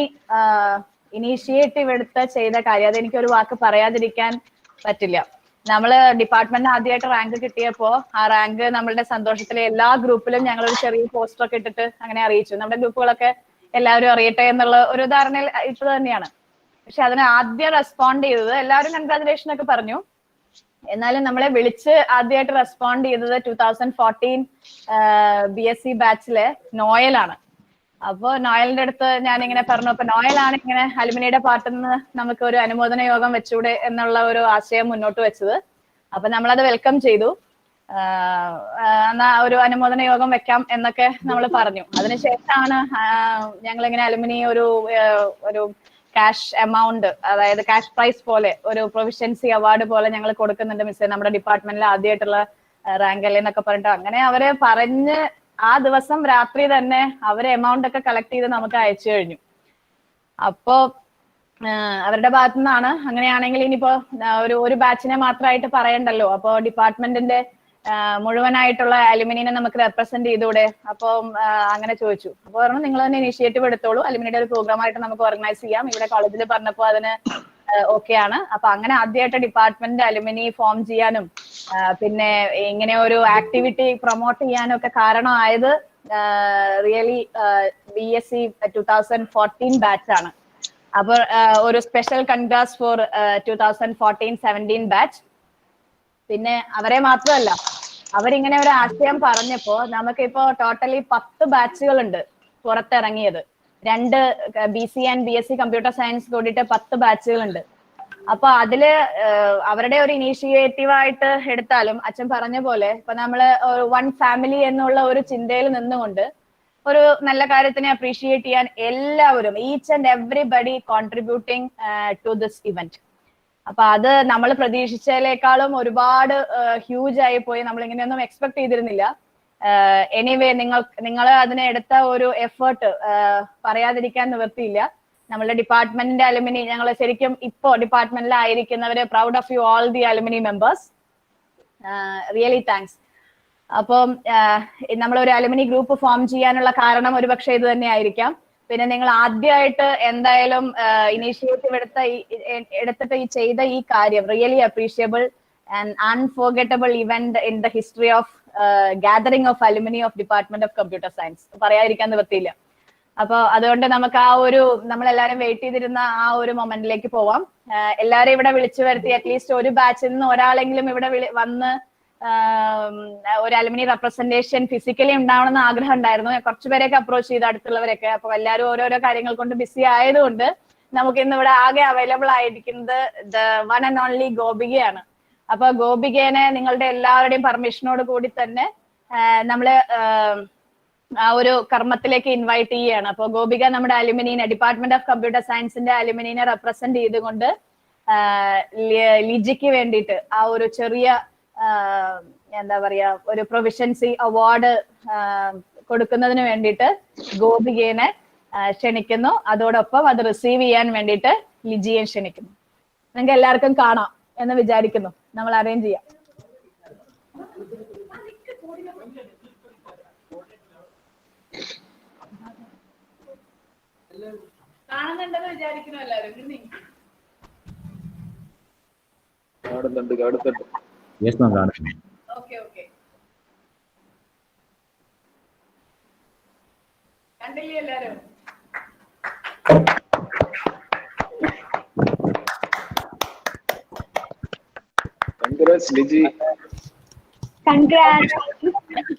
ഇനീഷ്യേറ്റീവ് എടുത്ത് ചെയ്ത കാര്യം, അതെനിക്ക് ഒരു വാക്ക് പറയാതിരിക്കാൻ പറ്റില്ല. നമ്മള് ഡിപ്പാർട്ട്മെന്റിന് ആദ്യമായിട്ട് റാങ്ക് കിട്ടിയപ്പോ ആ റാങ്ക് നമ്മളുടെ സന്തോഷത്തിലെ എല്ലാ ഗ്രൂപ്പിലും ഞങ്ങൾ ഒരു ചെറിയ പോസ്റ്റർ ഒക്കെ ഇട്ടിട്ട് അങ്ങനെ അറിയിച്ചു. നമ്മുടെ ഗ്രൂപ്പുകളൊക്കെ എല്ലാവരും അറിയട്ടെ എന്നുള്ള ഒരു ധാരണയിൽ ഇട്ടത് തന്നെയാണ്. പക്ഷെ അതിന് ആദ്യം റെസ്പോണ്ട് ചെയ്തത്, എല്ലാവരും കൺഗ്രാജുലേഷൻ ഒക്കെ പറഞ്ഞു, എന്നാലും നമ്മളെ വിളിച്ച് ആദ്യമായിട്ട് റെസ്പോണ്ട് ചെയ്തത് 2014 BSc ബാച്ചിലെ നോയലാണ്. അപ്പൊ നോയലിന്റെ അടുത്ത് ഞാനിങ്ങനെ പറഞ്ഞു, അപ്പൊ നോയലാണ് ഇങ്ങനെ അലുമിനിയുടെ പാർട്ടിൽ നിന്ന് നമുക്ക് ഒരു അനുമോദന യോഗം വെച്ചൂടെ എന്നുള്ള ഒരു ആശയം മുന്നോട്ട് വെച്ചത്. അപ്പൊ നമ്മളത് വെൽക്കം ചെയ്തു. എന്നാ ഒരു അനുമോദന യോഗം വെക്കാം എന്നൊക്കെ നമ്മൾ പറഞ്ഞു. അതിനുശേഷമാണ് ഞങ്ങളിങ്ങനെ അലുമിനി ഒരു ക്യാഷ് എമൗണ്ട്, അതായത് ക്യാഷ് പ്രൈസ് പോലെ ഒരു പ്രൊവിഷ്യൻസി അവാർഡ് പോലെ ഞങ്ങൾ കൊടുക്കുന്നുണ്ട് മിസ്സേ, നമ്മുടെ ഡിപ്പാർട്ട്മെന്റിൽ ആദ്യമായിട്ടുള്ള റാങ്ക് അല്ലേ എന്നൊക്കെ പറഞ്ഞിട്ട് അങ്ങനെ അവരെ പറഞ്ഞ് ആ ദിവസം രാത്രി തന്നെ അവരെ എമൗണ്ട് ഒക്കെ കളക്ട് ചെയ്ത് നമുക്ക് അയച്ചു കഴിഞ്ഞു. അപ്പോ അവരുടെ ഭാഗത്തു നിന്നാണ്. അങ്ങനെയാണെങ്കിൽ ഇനിയിപ്പോ ഒരു ബാച്ചിനെ മാത്രമായിട്ട് പറയണ്ടല്ലോ, അപ്പോ ഡിപ്പാർട്ട്മെന്റിന്റെ മുഴുവനായിട്ടുള്ള അലുമിനിനെ നമുക്ക് റെപ്രസെന്റ് ചെയ്തൂടെ? അപ്പൊ അങ്ങനെ ചോദിച്ചു. അപ്പൊ പറഞ്ഞു, നിങ്ങൾ തന്നെ ഇനിഷ്യേറ്റീവ് എടുത്തോളൂ, അലുമിനിയുടെ ഒരു പ്രോഗ്രാം ആയിട്ട് നമുക്ക് ഓർഗനൈസ് ചെയ്യാം. ഇവിടെ കോളേജിൽ പറഞ്ഞപ്പോ അതിന് ഓക്കെ ആണ്. അപ്പൊ അങ്ങനെ ആദ്യമായിട്ട് ഡിപ്പാർട്ട്മെന്റ് അലുമിനി ഫോം ചെയ്യാനും പിന്നെ ഇങ്ങനെ ഒരു ആക്ടിവിറ്റി പ്രൊമോട്ട് ചെയ്യാനും ഒക്കെ കാരണമായത് റിയലി BSc 2014 ബാച്ച് ആണ്. അപ്പൊ ഒരു സ്പെഷ്യൽ കൺഗ്രാറ്റ്സ് ഫോർ 2014-17 ബാച്ച്. പിന്നെ അവരെ മാത്രമല്ല, അവരിങ്ങനെ ഒരു ആശയം പറഞ്ഞപ്പോ നമുക്കിപ്പോ ടോട്ടലി 10 ബാച്ചുകളുണ്ട് പുറത്തിറങ്ങിയത്. 2 BC and BSc computer science കൂടിയിട്ട് 10 ബാച്ചുകളുണ്ട്. അപ്പൊ അതില് അവരുടെ ഒരു ഇനീഷ്യേറ്റീവായിട്ട് എടുത്താലും അച്ഛൻ പറഞ്ഞ പോലെ ഇപ്പൊ നമ്മള് വൺ ഫാമിലി എന്നുള്ള ഒരു ചിന്തയിൽ നിന്നുകൊണ്ട് ഒരു നല്ല കാര്യത്തിനെ അപ്രീഷിയേറ്റ് ചെയ്യാൻ എല്ലാവരും, each and everybody contributing to this event. അപ്പൊ അത് നമ്മൾ പ്രതീക്ഷിച്ചതിനേക്കാളും ഒരുപാട് ഹ്യൂജ് ആയി പോയി. നമ്മൾ ഇങ്ങനെയൊന്നും എക്സ്പെക്ട് ചെയ്തിരുന്നില്ല. എനിവേ നിങ്ങൾ അതിനെ എടുത്ത ഒരു എഫേർട്ട് പറയാതിരിക്കാൻ നിവൃത്തിയില്ല. നമ്മളുടെ ഡിപ്പാർട്ട്മെന്റിന്റെ അലുമിനി, ഞങ്ങൾ ശരിക്കും ഇപ്പോ ഡിപ്പാർട്ട്മെന്റിലായിരിക്കുന്നവര് proud of you all the alumni members, really thanks. അപ്പം നമ്മളൊരു അലുമിനി ഗ്രൂപ്പ് ഫോം ചെയ്യാനുള്ള കാരണം ഒരുപക്ഷെ ഇത് തന്നെ ആയിരിക്കാം. പിന്നെ നിങ്ങൾ ആദ്യമായിട്ട് എന്തായാലും ഇനീഷ്യേറ്റീവ് എടുത്തിട്ട് ചെയ്ത ഈ കാര്യം really appreciable and unforgettable event in the history of gathering of alumni of department of computer science. പറയാതിരിക്കാൻ നിവൃത്തിയില്ല. അപ്പൊ അതുകൊണ്ട് നമുക്ക് നമ്മളെല്ലാരും വെയിറ്റ് ചെയ്തിരുന്ന ആ ഒരു മൊമെന്റിലേക്ക് പോവാം. എല്ലാരും ഇവിടെ വിളിച്ചു വരുത്തി അറ്റ്ലീസ്റ്റ് ഒരു ബാച്ചിൽ നിന്ന് ഒരാളെങ്കിലും ഇവിടെ വന്ന് ഒരു അലുമിനി റെപ്രസെന്റേഷൻ ഫിസിക്കലി ഉണ്ടാവണമെന്ന് ആഗ്രഹം ഉണ്ടായിരുന്നു. കുറച്ചുപേരെയൊക്കെ അപ്രോച്ച് ചെയ്ത് അടുത്തുള്ളവരൊക്കെ. അപ്പൊ എല്ലാവരും ഓരോരോ കാര്യങ്ങൾ കൊണ്ട് ബിസി ആയതുകൊണ്ട് നമുക്ക് ഇന്ന് ഇവിടെ ആകെ അവൈലബിൾ ആയിരിക്കുന്നത് ദ വൺ ആൻഡ് ഓൺലി ഗോപികയാണ്. അപ്പൊ ഗോപികേനെ നിങ്ങളുടെ എല്ലാവരുടെയും പെർമിഷനോട് കൂടി തന്നെ നമ്മള് ആ ഒരു കർമ്മത്തിലേക്ക് ഇൻവൈറ്റ് ചെയ്യുകയാണ്. അപ്പോൾ ഗോപിക നമ്മുടെ അലുമിനീനെ, ഡിപ്പാർട്ട്മെന്റ് ഓഫ് കമ്പ്യൂട്ടർ സയൻസിന്റെ അലുമിനീനെ റെപ്രസെന്റ് ചെയ്തുകൊണ്ട് ലിജിക്ക് വേണ്ടിയിട്ട് ആ ഒരു ചെറിയ എന്താ പറയാ ഒരു പ്രൊവിഷൻസി അവാർഡ് കൊടുക്കുന്നതിന് വേണ്ടിയിട്ട് ഗോപികേനെ ക്ഷണിക്കുന്നു. അതോടൊപ്പം അത് റിസീവ് ചെയ്യാൻ വേണ്ടിയിട്ട് ലിജിയെ ക്ഷണിക്കുന്നു. നിങ്ങൾക്ക് എല്ലാവർക്കും കാണാം എന്ന് വിചാരിക്കുന്നു. നമ്മൾ അറേഞ്ച് ചെയ്യാം. കാണുന്നുണ്ടെന്ന് വിചാരിക്കുന്നു എല്ലാവരും. ഓക്കെ ഓക്കെ, കണ്ടില്ലേ എല്ലാരും?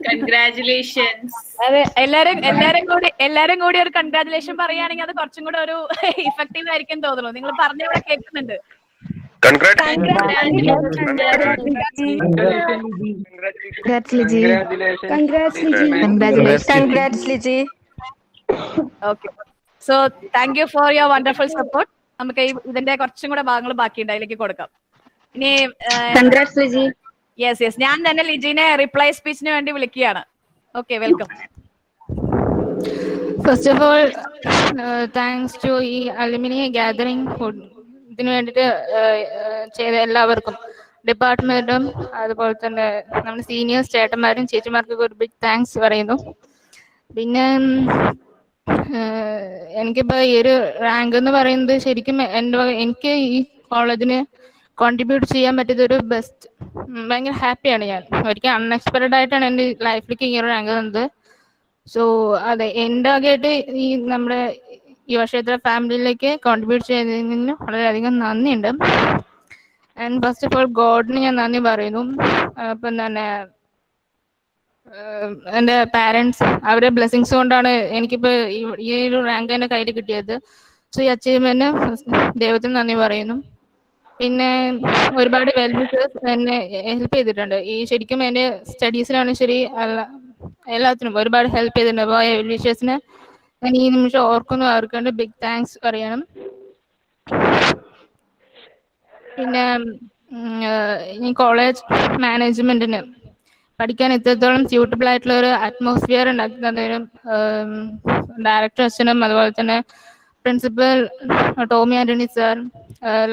കൺഗ്രാറ്റുലേഷൻസ്. അതെ, എല്ലാരും കൂടി ഒരു കൺഗ്രാറ്റുലേഷൻ പറയുകയാണെങ്കിൽ അത് കുറച്ചും കൂടെ ഒരു ഇഫക്റ്റീവ് ആയിരിക്കും തോന്നുന്നു. നിങ്ങൾ പറഞ്ഞവിടെ കേൾക്കുന്നുണ്ട്. Okay, so thank you for your wonderful support. നമുക്ക് ഇതിന്റെ കുറച്ചും കൂടെ ഭാഗങ്ങൾ ബാക്കിയുണ്ട്, അതിലേക്ക് കൊടുക്കാം. ഇനി യെസ് ഞാൻ തന്നെ ലിജിനെ റിപ്ലൈ സ്പീച്ചിന് വേണ്ടി വിളിക്കുകയാണ്. Okay, welcome. First of all thanks to ഈ അലുമിനി ഗാദറിംഗ് ഇതിനു വേണ്ടിയിട്ട് ചെയ്ത എല്ലാവർക്കും, ഡിപ്പാർട്ട്മെന്റും അതുപോലെ തന്നെ നമ്മുടെ സീനിയേഴ്സ് ചേട്ടന്മാരും ചേച്ചിമാർക്കൊക്കെ ഒരു ബിഗ് താങ്ക്സ് പറയുന്നു. പിന്നെ എനിക്കിപ്പോൾ ഈ ഒരു റാങ്ക് എന്ന് പറയുന്നത് ശരിക്കും എനിക്ക് ഈ കോളേജിന് കോൺട്രിബ്യൂട്ട് ചെയ്യാൻ പറ്റിയതൊരു ബെസ്റ്റ്, ഭയങ്കര ഹാപ്പിയാണ് ഞാൻ. ഒരിക്കലും അൺഎക്സ്പെക്റ്റഡ് ആയിട്ടാണ് എൻ്റെ ലൈഫിലേക്ക് ഈ ഒരു റാങ്ക് തന്നത്. സോ അതെ, എൻ്റെ ആകെയായിട്ട് ഈ നമ്മുടെ യുവക്ഷേത്ര ഫാമിലിയിലേക്ക് കോൺട്രിബ്യൂട്ട് ചെയ്തതിന് വളരെയധികം നന്ദിയുണ്ട്. ആൻഡ് ഫസ്റ്റ് ഓഫ് ഓൾ ഗോഡിന് ഞാൻ നന്ദി പറയുന്നു. ഇപ്പം തന്നെ എൻ്റെ പാരൻസ്, അവരുടെ ബ്ലെസ്സിങ്സ് കൊണ്ടാണ് എനിക്കിപ്പോൾ ഈ ഒരു റാങ്ക് എൻ്റെ കയ്യിൽ കിട്ടിയത്. സോ ഈ അച്ചീവ്മെന്റിന് ദൈവത്തിന് നന്ദി പറയുന്നു. പിന്നെ ഒരുപാട് വെൽ വിഷേഴ്സ് എന്നെ ഹെൽപ്പ് ചെയ്തിട്ടുണ്ട്. ഈ ശരിക്കും എൻ്റെ സ്റ്റഡീസിലാണ് ശരി എല്ലാത്തിനും ഒരുപാട് ഹെൽപ്പ് ചെയ്തിട്ടുണ്ട്. അപ്പോൾ വെൽ വിഷേഴ്സിന് ഞാൻ ഈ നിമിഷം ഓർക്കുന്നു, അവർക്ക് ബിഗ് താങ്ക്സ് പറയണം. പിന്നെ ഈ കോളേജ് മാനേജ്മെന്റിന് പഠിക്കാൻ ഇത്രത്തോളം സ്യൂട്ടബിൾ ആയിട്ടുള്ള ഒരു അറ്റ്മോസ്ഫിയർ ഉണ്ടാക്കി തന്നതിനും ഡയറക്ടർ അച്ഛനും അതുപോലെ തന്നെ പ്രിൻസിപ്പൽ ടോമി ആന്റണി സാർ,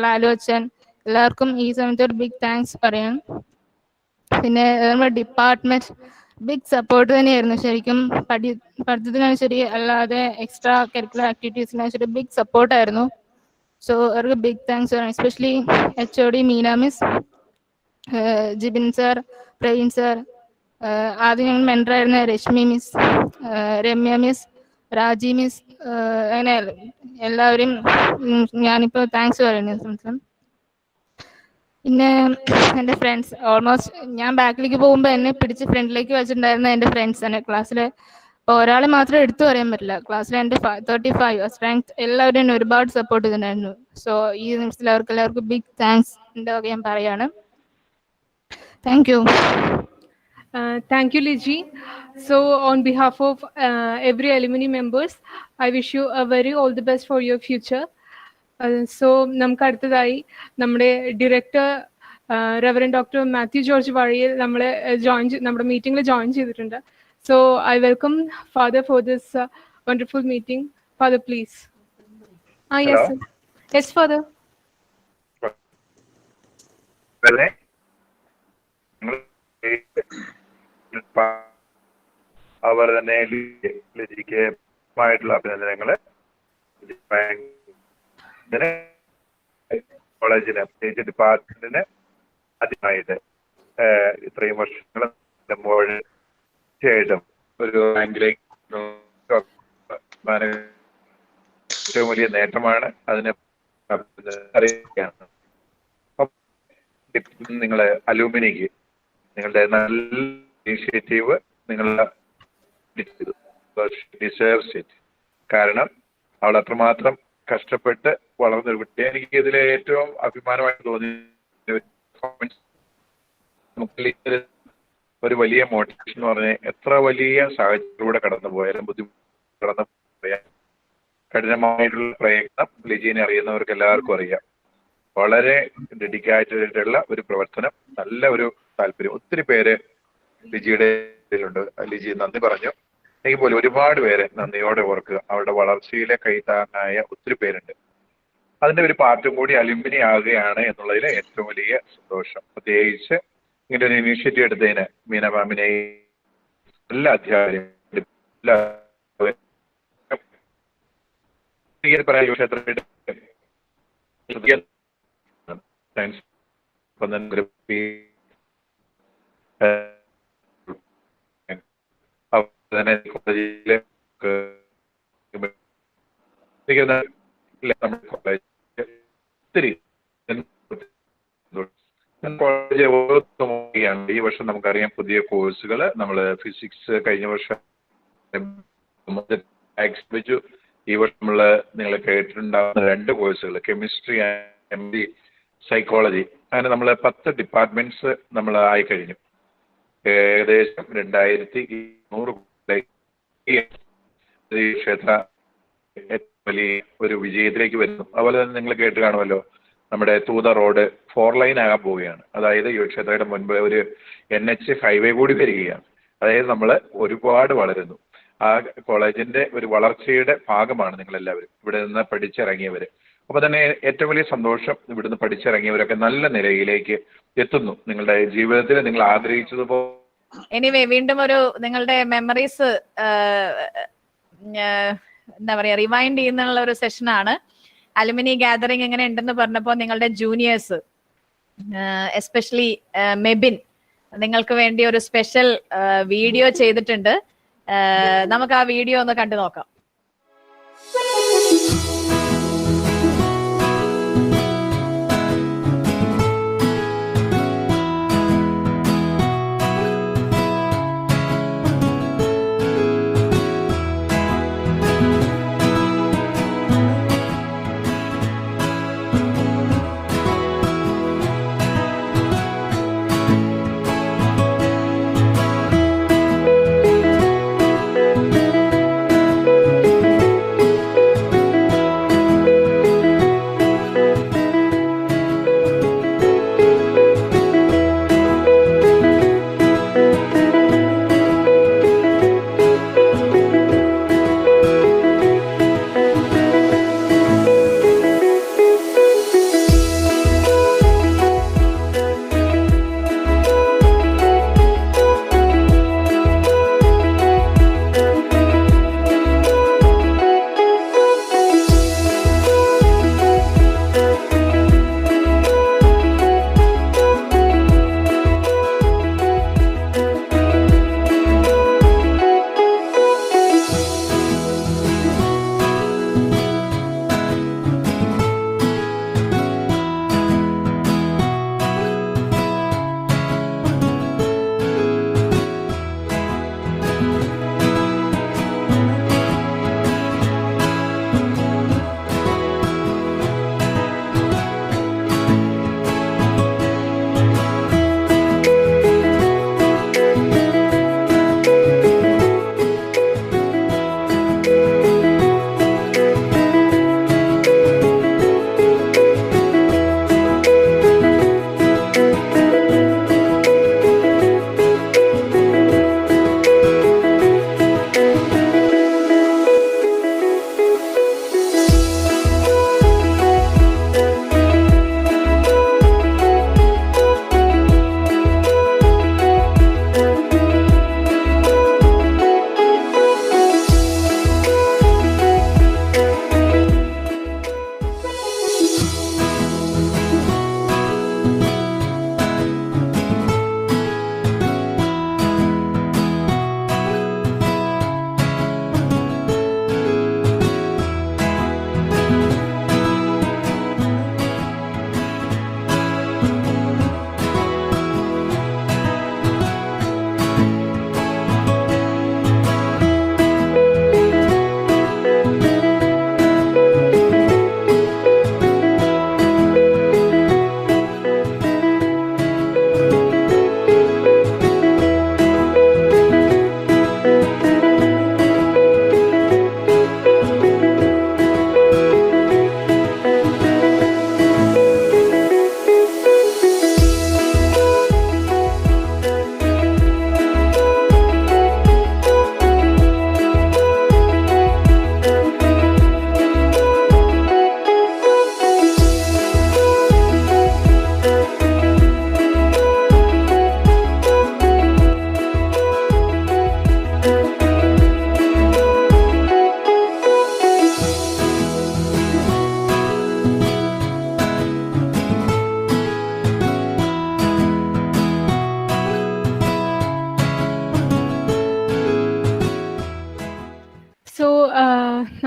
ലാലു അച്ഛൻ, എല്ലാവർക്കും ഈ സമയത്ത് ഒരു ബിഗ് താങ്ക്സ് പറയണം. പിന്നെ നമ്മുടെ ഡിപ്പാർട്ട്മെന്റ് ബിഗ് സപ്പോർട്ട് തന്നെയായിരുന്നു. ശരിക്കും പഠിത്തത്തിനാണ് ശരി, അല്ലാതെ എക്സ്ട്രാ കരിക്കുലർ ആക്ടിവിറ്റീസിനാണ് ശരി ബിഗ് സപ്പോർട്ടായിരുന്നു. സോ അവർക്ക് ബിഗ് താങ്ക്സ് പറയണം. Especially HOD Meena miss, Jibin sir, Praveen sir, ആദ്യം ഞങ്ങൾ മെൻറ്ററായിരുന്ന രശ്മി മിസ്, രമ്യ മിസ്, രാജി മിസ്, അങ്ങനെ എല്ലാവരും ഞാനിപ്പോൾ താങ്ക്സ് പറയുന്നു. പിന്നെ എൻ്റെ ഫ്രണ്ട്സ്, ഓൾമോസ്റ്റ് ഞാൻ ബാക്കിലേക്ക് പോകുമ്പോൾ എന്നെ പിടിച്ച് ഫ്രണ്ടിലേക്ക് വെച്ചിട്ടുണ്ടായിരുന്ന എൻ്റെ ഫ്രണ്ട്സ് തന്നെ ക്ലാസ്സിൽ. അപ്പോൾ ഒരാളെ മാത്രം എടുത്തു പറയാൻ പറ്റില്ല, ക്ലാസ്സിൽ എൻ്റെ 35 സ്ട്രെങ്ത് എല്ലാവരും എന്നെ ഒരുപാട് സപ്പോർട്ട് ചെയ്തിട്ടുണ്ടായിരുന്നു. സോ ഈ നിമിഷത്തിൽ എല്ലാവർക്കും ബിഗ് താങ്ക്സ് എൻ്റെ വക ഞാൻ പറയാണ്. Thank you. Thank you, Liji. So on behalf of every alumni members, I wish you a very all the best for your future. So നമുക്ക് അടുത്തതായി നമ്മുടെ director reverend doctor Matthew George വഴിയിൽ നമ്മുടെ മീറ്റിംഗിൽ ജോയിൻ ചെയ്തിട്ടുണ്ട്. So I welcome father for this wonderful meeting. Father please. Yes sir. Yes father. അവർ തന്നെ ലിജിക്ക് ആയിട്ടുള്ള അഭിനന്ദനങ്ങള്. കോളേജിന് പ്രത്യേകിച്ച് ഡിപ്പാർട്ട്മെന്റിന് ആദ്യമായിട്ട് ഇത്രയും വർഷങ്ങൾ ശേഷം ഒരു റാങ്കിലേക്ക് ഏറ്റവും വലിയ നേട്ടമാണ്. അതിന് അറിയുകയാണ് നിങ്ങള് അലൂമിനിക്ക് നിങ്ങളുടെ നല്ല ഇനീഷ്യേറ്റീവ് നിങ്ങളുടെ ഡിസേർവ്സ് ഇറ്റ്. കാരണം അവൾ അത്രമാത്രം കഷ്ടപ്പെട്ട് വളർന്നൊരു കുട്ടി. എനിക്ക് ഇതിലെ ഏറ്റവും അഭിമാനമായിട്ട് തോന്നിയ ഒരു വലിയ മോട്ടിവേഷൻ എന്ന് പറഞ്ഞാൽ എത്ര വലിയ സാഹചര്യത്തിലൂടെ കടന്നു പോയാലും ബുദ്ധിമുട്ട് കടന്നു പോയാൽ കഠിനമായിട്ടുള്ള പ്രയത്നം ലിജീനെ അറിയുന്നവർക്ക് എല്ലാവർക്കും അറിയാം. വളരെ ഡെഡിക്കേറ്റഡ് ആയിട്ടുള്ള ഒരു പ്രവർത്തനം, നല്ല ഒരു താല്പര്യം. ഒത്തിരി പേര് ലിജിയുടെ ഉണ്ട്. ലിജി നന്ദി പറഞ്ഞു. എനിക്ക് പോലും ഒരുപാട് പേരെ നന്ദിയോടെ ഓർക്കുക. അവരുടെ വളർച്ചയിലെ കൈത്താങ്ങായ ഒത്തിരി പേരുണ്ട്. അതിന്റെ ഒരു പാർട്ടും കൂടി അലുമിനി ആകുകയാണ് എന്നുള്ളതിൽ ഏറ്റവും വലിയ സന്തോഷം. പ്രത്യേകിച്ച് ഇങ്ങനെ ഒരു ഇനീഷ്യേറ്റീവ് എടുത്തതിന് മീന മാമിനെ എല്ലാ അധ്യാപകരും തന്നെ കോളേജിലെ ഒത്തിരി കോളേജ് ഓരോരുത്തരും ഈ വർഷം നമുക്കറിയാം പുതിയ കോഴ്സുകൾ. നമ്മൾ ഫിസിക്സ് കഴിഞ്ഞ വർഷം വെച്ചു. ഈ വർഷം നമ്മൾ നിങ്ങൾ കേട്ടിട്ടുണ്ടാകുന്ന 2 കോഴ്സുകൾ, കെമിസ്ട്രി ആൻഡ് MD സൈക്കോളജി. അങ്ങനെ നമ്മൾ 10 ഡിപ്പാർട്ട്മെന്റ്സ് നമ്മൾ ആയി കഴിഞ്ഞു. ഏകദേശം 2200 ക്ഷേത്ര വലിയ ഒരു വിജയത്തിലേക്ക് വരുന്നു. അതുപോലെ തന്നെ നിങ്ങൾ കേട്ട് കാണുമല്ലോ, നമ്മുടെ തൂത റോഡ് 4 ലൈൻ ആകാൻ പോവുകയാണ്. അതായത് യുവക്ഷേത്രയുടെ മുൻപ് ഒരു NH ഹൈവേ കൂടി വരികയാണ്. അതായത് നമ്മൾ ഒരുപാട് വളരുന്നു. ആ കോളേജിന്റെ ഒരു വളർച്ചയുടെ ഭാഗമാണ് നിങ്ങളെല്ലാവരും ഇവിടെ നിന്ന് പഠിച്ചിറങ്ങിയവർ. അപ്പൊ തന്നെ ഏറ്റവും വലിയ സന്തോഷം, ഇവിടുന്ന് പഠിച്ചിറങ്ങിയവരൊക്കെ നല്ല നിലയിലേക്ക് എത്തുന്നു. നിങ്ങളുടെ ജീവിതത്തിൽ നിങ്ങൾ ആഗ്രഹിച്ചതുപോലെ. എനിവേ വീണ്ടും ഒരു നിങ്ങളുടെ മെമ്മറീസ് എന്താ പറയാ റിവൈൻഡ് ചെയ്യുന്നുള്ള ഒരു സെഷനാണ്. അലുമിനി ഗാദറിംഗ് എങ്ങനെ ഉണ്ടെന്ന് പറഞ്ഞപ്പോൾ നിങ്ങളുടെ ജൂനിയേഴ്സ് എസ്പെഷ്യലി മെബിൻ നിങ്ങൾക്ക് വേണ്ടി ഒരു സ്പെഷ്യൽ വീഡിയോ ചെയ്തിട്ടുണ്ട്. നമുക്ക് ആ വീഡിയോ ഒന്ന് കണ്ടു നോക്കാം.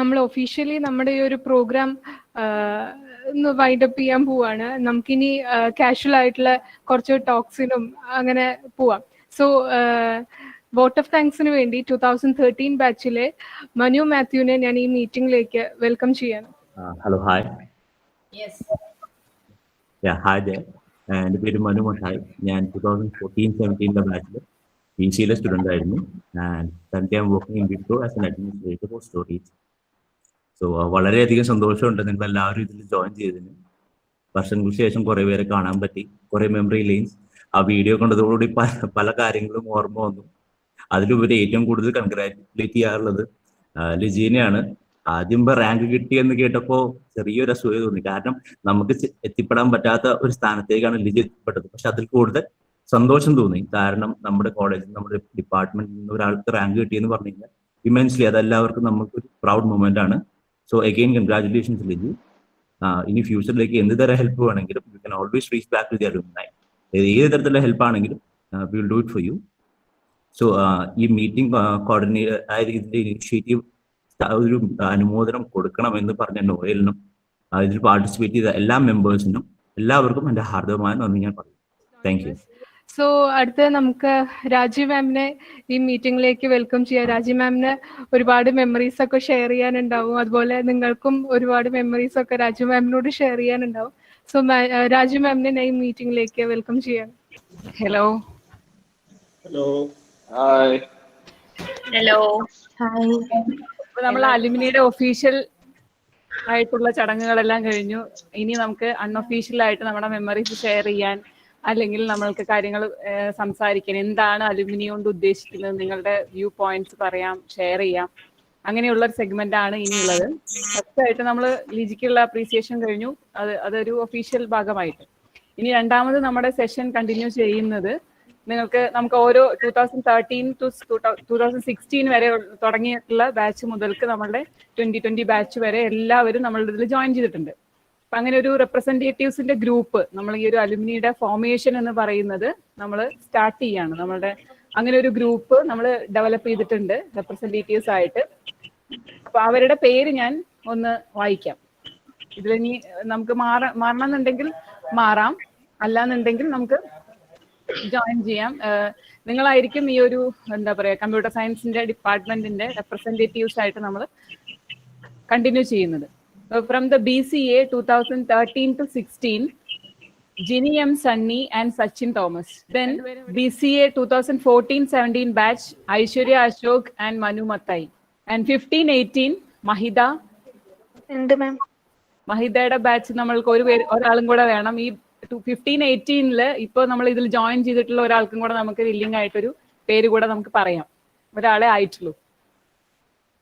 നമ്മൾ ഒഫീഷ്യലി നമ്മുടെ ഈ ഒരു പ്രോഗ്രാം ഒന്ന് വൈൻഡ് അപ്പ് ചെയ്യാൻ പോവാണ്. നമുക്കിനി കാഷ്വൽ ആയിട്ടുള്ള കുറച്ച് ടോക്സിനും അങ്ങനെ പോവാം. സോ വോട്ട് ഓഫ് താങ്ക്സിന് വേണ്ടി 2013 ബാച്ചിലെ മനു മാത്യുവിനെ ഞാൻ ഈ മീറ്റിംഗിലേക്ക് വെൽക്കം ചെയ്യാണ്. Hello, hi. Hi there. എൻ്റെ പേര് മനു മഷായ്. ഞാൻ 2014-17 ബാച്ചിൽ BCA സ്റ്റുഡൻ്റ് ആയിരുന്നു. And current I am working in Wipro as an administrator for storage. So വളരെയധികം സന്തോഷമുണ്ട് നിങ്ങൾ എല്ലാവരും ഇതിൽ ജോയിൻ ചെയ്തതിന്. വർഷങ്ങൾക്ക് ശേഷം കുറേ പേരെ കാണാൻ പറ്റി, കുറേ മെമ്മറി ലൈൻസ്. ആ വീഡിയോ കണ്ടതോടുകൂടി പല കാര്യങ്ങളും ഓർമ്മ വന്നു. അതിലുപരി ഏറ്റവും കൂടുതൽ കൺഗ്രാറ്റുലേറ്റ് ചെയ്യാറുള്ളത് ലിജീനെയാണ്. ആദ്യം റാങ്ക് കിട്ടിയെന്ന് കേട്ടപ്പോൾ ചെറിയൊരു അസൂയ തോന്നി. കാരണം നമുക്ക് എത്തിപ്പെടാൻ പറ്റാത്ത ഒരു സ്ഥാനത്തേക്കാണ് ലിജി എത്തിപ്പെട്ടത്. പക്ഷെ അതിൽ കൂടുതൽ സന്തോഷം തോന്നി. കാരണം നമ്മുടെ കോളേജിൽ, നമ്മുടെ ഡിപ്പാർട്ട്മെന്റിൽ നിന്ന് ഒരാൾക്ക് റാങ്ക് കിട്ടിയെന്ന് പറഞ്ഞു കഴിഞ്ഞാൽ ഇമെൻസ്ലി അതെല്ലാവർക്കും നമുക്കൊരു പ്രൗഡ് മൊമെന്റ് ആണ്. So again congratulations Liji. ഇനി ഫ്യൂച്ചറിലേക്ക് എന്ത് തരം ഹെൽപ്പ് വേണമെങ്കിലും you can always reach back to the alumni. ഏത് തരത്തിലുള്ള ഹെൽപ്പ് ആണെങ്കിലും we will do it for you. So ഈ മീറ്റിംഗ് കോർഡിനേറ്റ് അതായത് ഇതിന്റെ ഇനിഷ്യേറ്റീവ് ഒരു അനുമോദനം കൊടുക്കണമെന്ന് പറഞ്ഞ നോയലിനും ഇതിൽ പാർട്ടിസിപ്പേറ്റ് ചെയ്ത എല്ലാ മെമ്പേഴ്സിനും എല്ലാവർക്കും എൻ്റെ ഹാർദവമായ നന്ദി ഞാൻ പറയും. Thank you. സോ അടുത്ത് നമുക്ക് രാജീവ് മാമിനെ ഈ മീറ്റിംഗിലേക്ക് വെൽക്കം ചെയ്യാം. രാജീവ് മാമിന് ഒരുപാട് മെമ്മറീസ് ഒക്കെ ഷെയർ ചെയ്യാനുണ്ടാവും. അതുപോലെ നിങ്ങൾക്കും ഒരുപാട് മെമ്മറീസ് ഒക്കെ രാജീവ് മാമിനോട് ഷെയർ ചെയ്യാനുണ്ടാവും. സോ രാജീവ് മാമിനെ ഈ മീറ്റിംഗിലേക്ക് വെൽക്കം ചെയ്യാം. Hello. Hello. Hi. Hello. Hi. നമ്മൾ അലുമിനിയുടെ ഒഫീഷ്യൽ ആയിട്ടുള്ള ചടങ്ങുകളെല്ലാം കഴിഞ്ഞു. ഇനി നമുക്ക് അൺഒഫീഷ്യൽ ആയിട്ട് നമ്മുടെ മെമ്മറീസ് ഷെയർ ചെയ്യാൻ, അല്ലെങ്കിൽ നമ്മൾക്ക് കാര്യങ്ങൾ സംസാരിക്കാൻ, എന്താണ് അലുമിനി കൊണ്ട് ഉദ്ദേശിക്കുന്നത്, നിങ്ങളുടെ വ്യൂ പോയിന്റ്സ് പറയാം, ഷെയർ ചെയ്യാം. അങ്ങനെയുള്ള ഒരു സെഗ്മെന്റ് ആണ് ഇനിയുള്ളത്. ഫസ്റ്റ് ആയിട്ട് നമ്മൾ ലിജിക്കുള്ള അപ്രീസിയേഷൻ കഴിഞ്ഞു. അതൊരു ഒഫീഷ്യൽ ഭാഗമായിട്ട്. ഇനി രണ്ടാമത് നമ്മുടെ സെഷൻ കണ്ടിന്യൂ ചെയ്യുന്നത് നമുക്ക് ഓരോ 2013 to 2016 വരെ തുടങ്ങിയിട്ടുള്ള ബാച്ച് മുതൽക്ക് നമ്മളുടെ 2020 ബാച്ച് വരെ എല്ലാവരും നമ്മളുടെ ഇതിൽ ജോയിൻ ചെയ്തിട്ടുണ്ട്. അപ്പൊ അങ്ങനെ ഒരു റെപ്രസെന്റേറ്റീവ്സിന്റെ ഗ്രൂപ്പ് നമ്മൾ ഈ ഒരു അലുമിനിയുടെ ഫോർമേഷൻ എന്ന് പറയുന്നത് നമ്മൾ സ്റ്റാർട്ട് ചെയ്യാണ്. നമ്മളുടെ അങ്ങനെ ഒരു ഗ്രൂപ്പ് നമ്മൾ ഡെവലപ്പ് ചെയ്തിട്ടുണ്ട് റെപ്രസെന്റേറ്റീവ്സ് ആയിട്ട്. അപ്പൊ അവരുടെ പേര് ഞാൻ ഒന്ന് വായിക്കാം. ഇതിലിനി നമുക്ക് മാറണമെന്നുണ്ടെങ്കിൽ മാറാം, അല്ലാന്നുണ്ടെങ്കിൽ നമുക്ക് ജോയിൻ ചെയ്യാം. നിങ്ങളായിരിക്കും ഈ ഒരു എന്താ പറയാ കമ്പ്യൂട്ടർ സയൻസിന്റെ ഡിപ്പാർട്ട്മെന്റിന്റെ റെപ്രസെന്റേറ്റീവ്സ് ആയിട്ട് നമ്മൾ കണ്ടിന്യൂ ചെയ്യുന്നത്. From the BCA 2013 to 16, Ginny M. Sunny and Sachin Thomas. Then BCA 2014-17 batch, Aishwarya Ashok and Manu Mattai. And 15-18 Mahida. മഹിതയുടെ batch നമ്മൾക്ക് ഒരാളും കൂടെ വേണം. ഈ 15-18 ഇപ്പൊ നമ്മൾ ഇതിൽ ജോയിൻ ചെയ്തിട്ടുള്ള ഒരാൾക്കും കൂടെ നമുക്ക് വില്ലിംഗ് ആയിട്ടൊരു പേര് കൂടെ നമുക്ക് പറയാം. ഒരാളെ ആയിട്ടുള്ളൂ.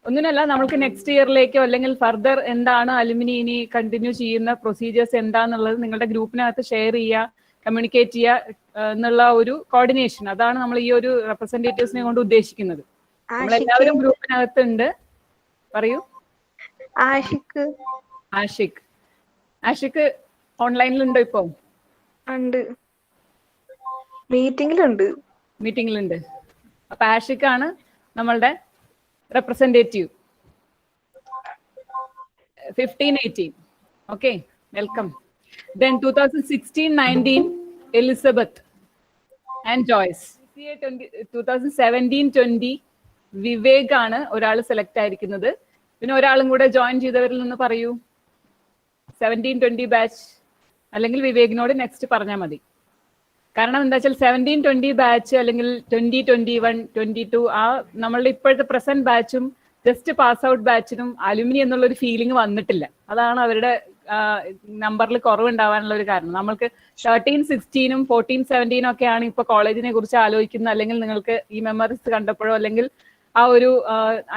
ഒന്നിനല്ല, നമ്മൾക്ക് നെക്സ്റ്റ് ഇയറിലേക്കോ അല്ലെങ്കിൽ ഫർദർ എന്താണ് അലുമിനി ഇനി കണ്ടിന്യൂ ചെയ്യുന്ന പ്രൊസീജിയേഴ്സ് എന്താന്നുള്ളത് നിങ്ങളുടെ ഗ്രൂപ്പിനകത്ത് ഷെയർ ചെയ്യുക, കമ്മ്യൂണിക്കേറ്റ് ചെയ്യുക എന്നുള്ള ഒരു കോർഡിനേഷൻ. അതാണ് നമ്മൾ ഈ ഒരു റെപ്രസെന്റേറ്റീവ്സിനെ കൊണ്ട് ഉദ്ദേശിക്കുന്നത്. നമ്മളെല്ലാവരും ഗ്രൂപ്പിനകത്തുണ്ട്. പറയൂ. ആഷിഖ് ഓൺലൈനിലുണ്ടോ? ഇപ്പൊ മീറ്റിംഗിലുണ്ട്. അപ്പൊ ആഷിഖാണ് നമ്മളുടെ representative. 15-18. Okay, welcome. Then 2016-19 Elizabeth and Joyce. 2017-20 Vivek ആണ് ഒരാൾ സെലക്ട് ആയിരിക്കുന്നത്. പിന്നെ ഒരാളും കൂടെ ജോയിൻ ചെയ്തവരിൽ നിന്ന് പറയൂ. 17-20 ബാച്ച് അല്ലെങ്കിൽ വിവേകിനോട് നെക്സ്റ്റ് പറഞ്ഞാൽ മതി. കാരണം എന്താ വെച്ചാൽ 17-20 ബാച്ച് അല്ലെങ്കിൽ 20-21, 22 ആ നമ്മളുടെ ഇപ്പോഴത്തെ പ്രസന്റ് ബാച്ചും ജസ്റ്റ് പാസ് ഔട്ട് ബാച്ചിനും അലുമിനി എന്നുള്ളൊരു ഫീലിംഗ് വന്നിട്ടില്ല. അതാണ് അവരുടെ നമ്പറിൽ കുറവുണ്ടാവാനുള്ള ഒരു കാരണം. നമ്മൾക്ക് 13-16 14-17 ഒക്കെയാണ് ഇപ്പൊ കോളേജിനെ കുറിച്ച് ആലോചിക്കുന്നത്, അല്ലെങ്കിൽ നിങ്ങൾക്ക് ഈ മെമ്മറീസ് കണ്ടപ്പോഴോ അല്ലെങ്കിൽ ആ ഒരു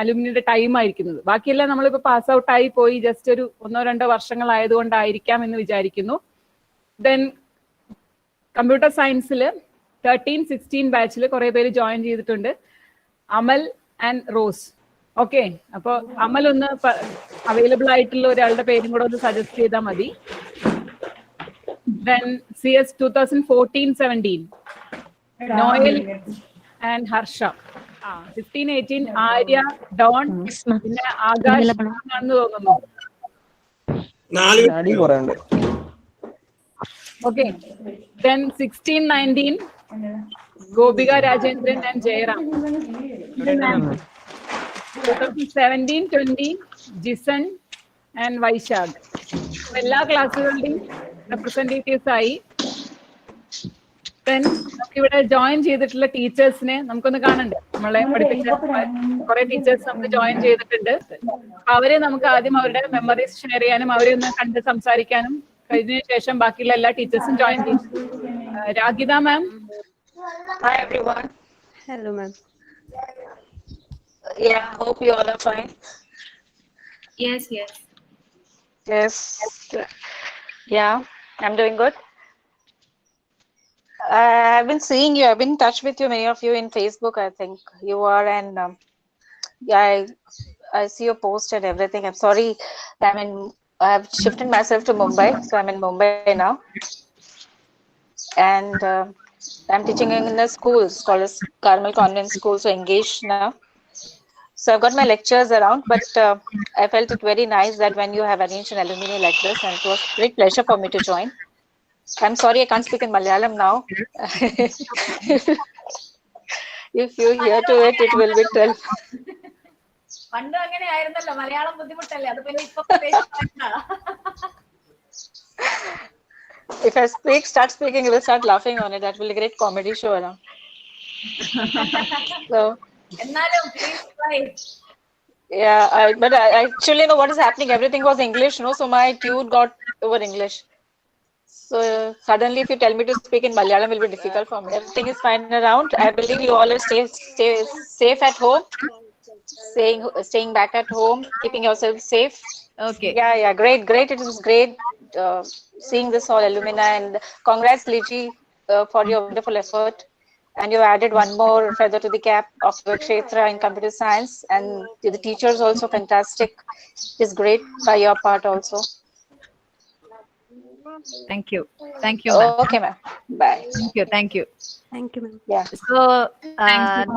അലുമിനിയുടെ ടൈം ആയിരിക്കുന്നത്. ബാക്കിയെല്ലാം നമ്മളിപ്പോ പാസ് ഔട്ട് ആയി പോയി ജസ്റ്റ് ഒരു 1-2 വർഷങ്ങളായതുകൊണ്ടായിരിക്കാം എന്ന് വിചാരിക്കുന്നു. ദെൻ കമ്പ്യൂട്ടർ സയൻസിൽ 13-16 ബാച്ചിൽ കുറെ പേര് ജോയിൻ ചെയ്തിട്ടുണ്ട്. അമൽ ആൻഡ് റോസ്. ഓക്കെ, അപ്പൊ അമൽ ഒന്ന് അവൈലബിൾ ആയിട്ടുള്ള ഒരാളുടെ പേരും കൂടെ ഒന്ന് സജസ്റ്റ് ചെയ്താൽ മതി. Then CS 2014-17 Noel and Harsha. 15, 18 Arya, Don, പിന്നെ ആകാശ് ആണെന്ന് തോന്നുന്നു. Okay. Then 16, 19 Gopika Rajendran and Jayaram. 2017, 20 Jison and Vaishakh. എല്ലാ ക്ലാസ്സുകളുടെയും റെപ്രസെന്റേറ്റീവ്സ് ആയി. Then ഇവിടെ ജോയിൻ ചെയ്തിട്ടുള്ള ടീച്ചേഴ്സിനെ നമുക്കൊന്ന് കാണണ്ടേ? നമ്മളെ പഠിപ്പിച്ച കുറെ ടീച്ചേഴ്സ് നമുക്ക് ജോയിൻ ചെയ്തിട്ടുണ്ട്. അവരെ നമുക്ക് ആദ്യം അവരുടെ മെമ്മറീസ് ഷെയർ ചെയ്യാനും അവരെ ഒന്ന് കണ്ട് സംസാരിക്കാനും കഴിഞ്ഞ ശേഷം ബാക്കിയുള്ള എല്ലാ ടീച്ചേഴ്സും ജോയിൻ ചെയ്യും. രാഗിത മാം. Hi everyone. Hello ma'am. Yeah, hope you all are fine. Yes. Yes. Yeah, I'm doing good. I've been seeing you. I've been in touch with you, many of you in Facebook. I think you are, and yeah, I see your post and everything. I'm sorry. I have shifted myself to Mumbai, so I'm in Mumbai now, and I'm teaching in a school called Carmel Convent School, so engaged now. So I've got my lectures around, but I felt it very nice that when you have arranged an alumni like this, and it was a great pleasure for me to join. I'm sorry I can't speak in Malayalam now. If you hear to it, it will be 12. പണ്ട് അങ്ങനെ ആയിരുന്നല്ലോ, മലയാളം ബുദ്ധിമുട്ടല്ലേ, അത് പിന്നെ ഇപ്പൊ If I start speaking, you will start laughing on it. That will be a great comedy show around. So, yeah, but I actually know what is happening. Everything was English, no? So my tune got over English. So suddenly, if you tell me to speak in Malayalam, it will be difficult for me. Everything is fine around. I believe you all are stay safe at home, staying back at home, keeping yourself safe. Okay. Yeah, great. It was great seeing this all alumni, and congrats, Liji, for your wonderful effort. And you added one more feather to the cap of the Kshetra in computer science, and the teachers also fantastic. It's great by your part also. Thank you. Ma'am. Okay, ma'am. Bye. Thank you. Ma'am. Yeah. So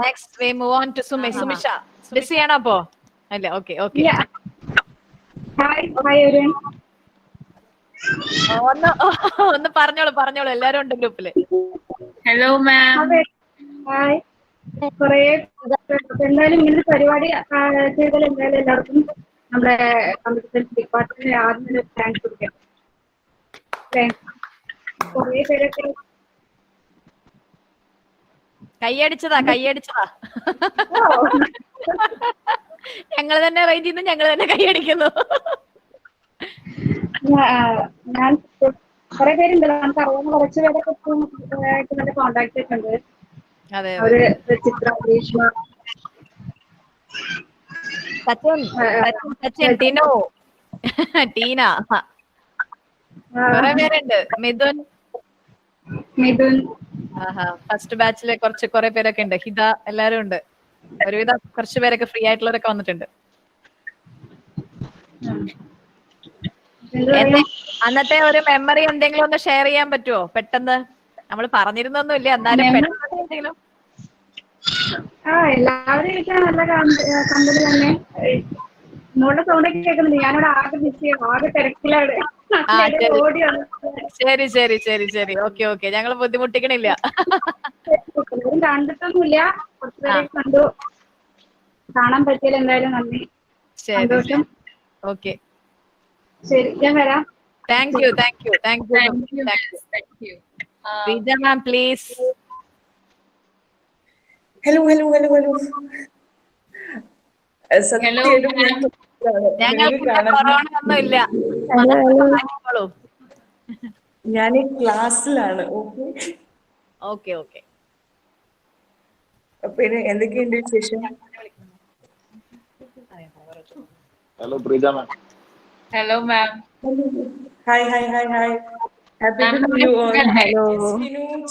next we move on to Sumisha. Busy ആണ് അപ്പോ? അല്ല, okay. Yeah. Hi everyone. ഒന്ന് പറഞ്ഞോളൂ, എല്ലാരും ഉണ്ട് ഗ്രൂപ്പില്. Hello ma'am. Hi. കുറേ എന്തായാലും ഇങ്ങനൊരു പരിപാടി ചെയ്താൽ എന്തായാലും എല്ലാവർക്കും നമ്മുടെ കമ്പ്യൂട്ടർ സയൻസ് ഡിപ്പാർട്ട്മെന്റിന് ആദ്യം ഒരു താങ്ക്സ് കൊടുക്കാം. കുറേ പേരൊക്കെ കൈയടിച്ചതാ. ഞങ്ങൾ തന്നെ അറേഞ്ച് ചെയ്യുന്നു, ഞങ്ങൾ തന്നെ കൈയടിക്കുന്നു. ഞാൻ കുറെ പേരുണ്ട്, നമുക്ക് അറിയാവുന്ന കുറച്ച് പേരൊക്കെ നല്ല കോണ്ടാക്ട് ഒക്കെ ഉണ്ട്. അവര് ചിത്ര, ഗ്രീഷ്മ, ടീന, കുറെ പേരുണ്ട്. മിഥുൻ, ഫസ്റ്റ് ബാച്ചിലെ കുറെ പേരൊക്കെ ഉണ്ട്. ഹിത, എല്ലാരും ഉണ്ട്. ഒരുവിധം കുറച്ച് പേരൊക്കെ ഫ്രീ ആയിട്ടുള്ളവരൊക്കെ വന്നിട്ടുണ്ട്. അന്നത്തെ ഒരു മെമ്മറി എന്തെങ്കിലും ഒന്ന് ഷെയർ ചെയ്യാൻ പറ്റുമോ പെട്ടെന്ന്? നമ്മൾ പറഞ്ഞിരുന്നൊന്നും ഇല്ല, എന്നാലും എന്തെങ്കിലും. എല്ലാവരും ഇരിക്കാൻ നല്ല കമ്പനി തന്നെ. മോളുടെ സൗണ്ടൊക്കെ കേൾക്കുന്നുണ്ട്. ഞാനിവിടെ ആകെ ബിസിയാ, ആകെ തിരക്കിലാണ്. ശരി. ഓക്കെ, ഞങ്ങൾ ബുദ്ധിമുട്ടിക്കണില്ല. കണ്ടിട്ടൊന്നുമില്ല, കുറച്ചുപേരെ കണ്ടു. കാണാൻ പറ്റിയില്ല, എന്തായാലും നന്ദി, സന്തോഷം. ഓക്കെ, ശരി, ഞാൻ വരാം. Thank you. Rija ma'am, please. Hello. ഞങ്ങൾക്ക് കൊറോണ ഒന്നും ഇല്ല. ഞാൻ ക്ലാസ്സിലാണ്. ഓക്കെ. പിന്നെ എന്തൊക്കെയുണ്ട് വിശേഷം? Hello, Prija ma'am. Hello ma'am. Hi. Happy to meet you all. Hello.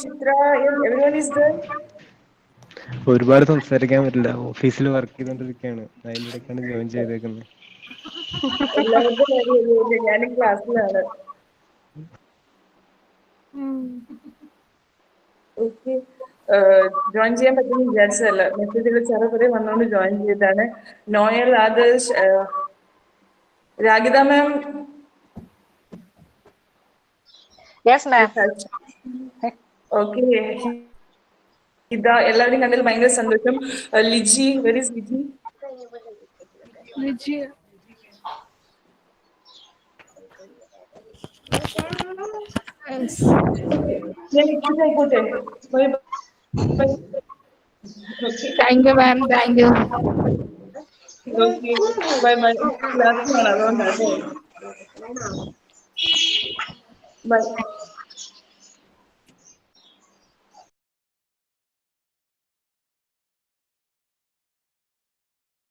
Chitra, everyone is there? ഒരുപാട് സംസാരിക്കാൻ പറ്റില്ല, ഓഫീസിൽ വർക്ക് ചെയ്തോണ്ടിരിക്കുകയാണ്, അതിനിടയ്ക്കാണ് ജോയിൻ ചെയ്തേക്കുന്നത്. ഞാൻ ക്ലാസ്സിലാണ്. ഓക്കെ, ജോയിൻ ചെയ്യാൻ പറ്റുമെന്ന് വിചാരിച്ചതല്ല, മെസ്സേജുകൾ ചെറുപുറേ വന്നുകൊണ്ട് ജോയിൻ ചെയ്തതാണ്. Noel, Adarsh, Ragitha ma'am. Yes ma'am. Okay, ഇതാ എല്ലാവരും കണ്ടതിൽ ഭയങ്കര സന്തോഷം. Liji, where is Liji? ലിജി ആയിക്കോട്ടെ. Thank you ma'am, thank you. Okay, bye bye. ക്ലാസ്സിലാണ്, അതുകൊണ്ടാണ്. ബൈ.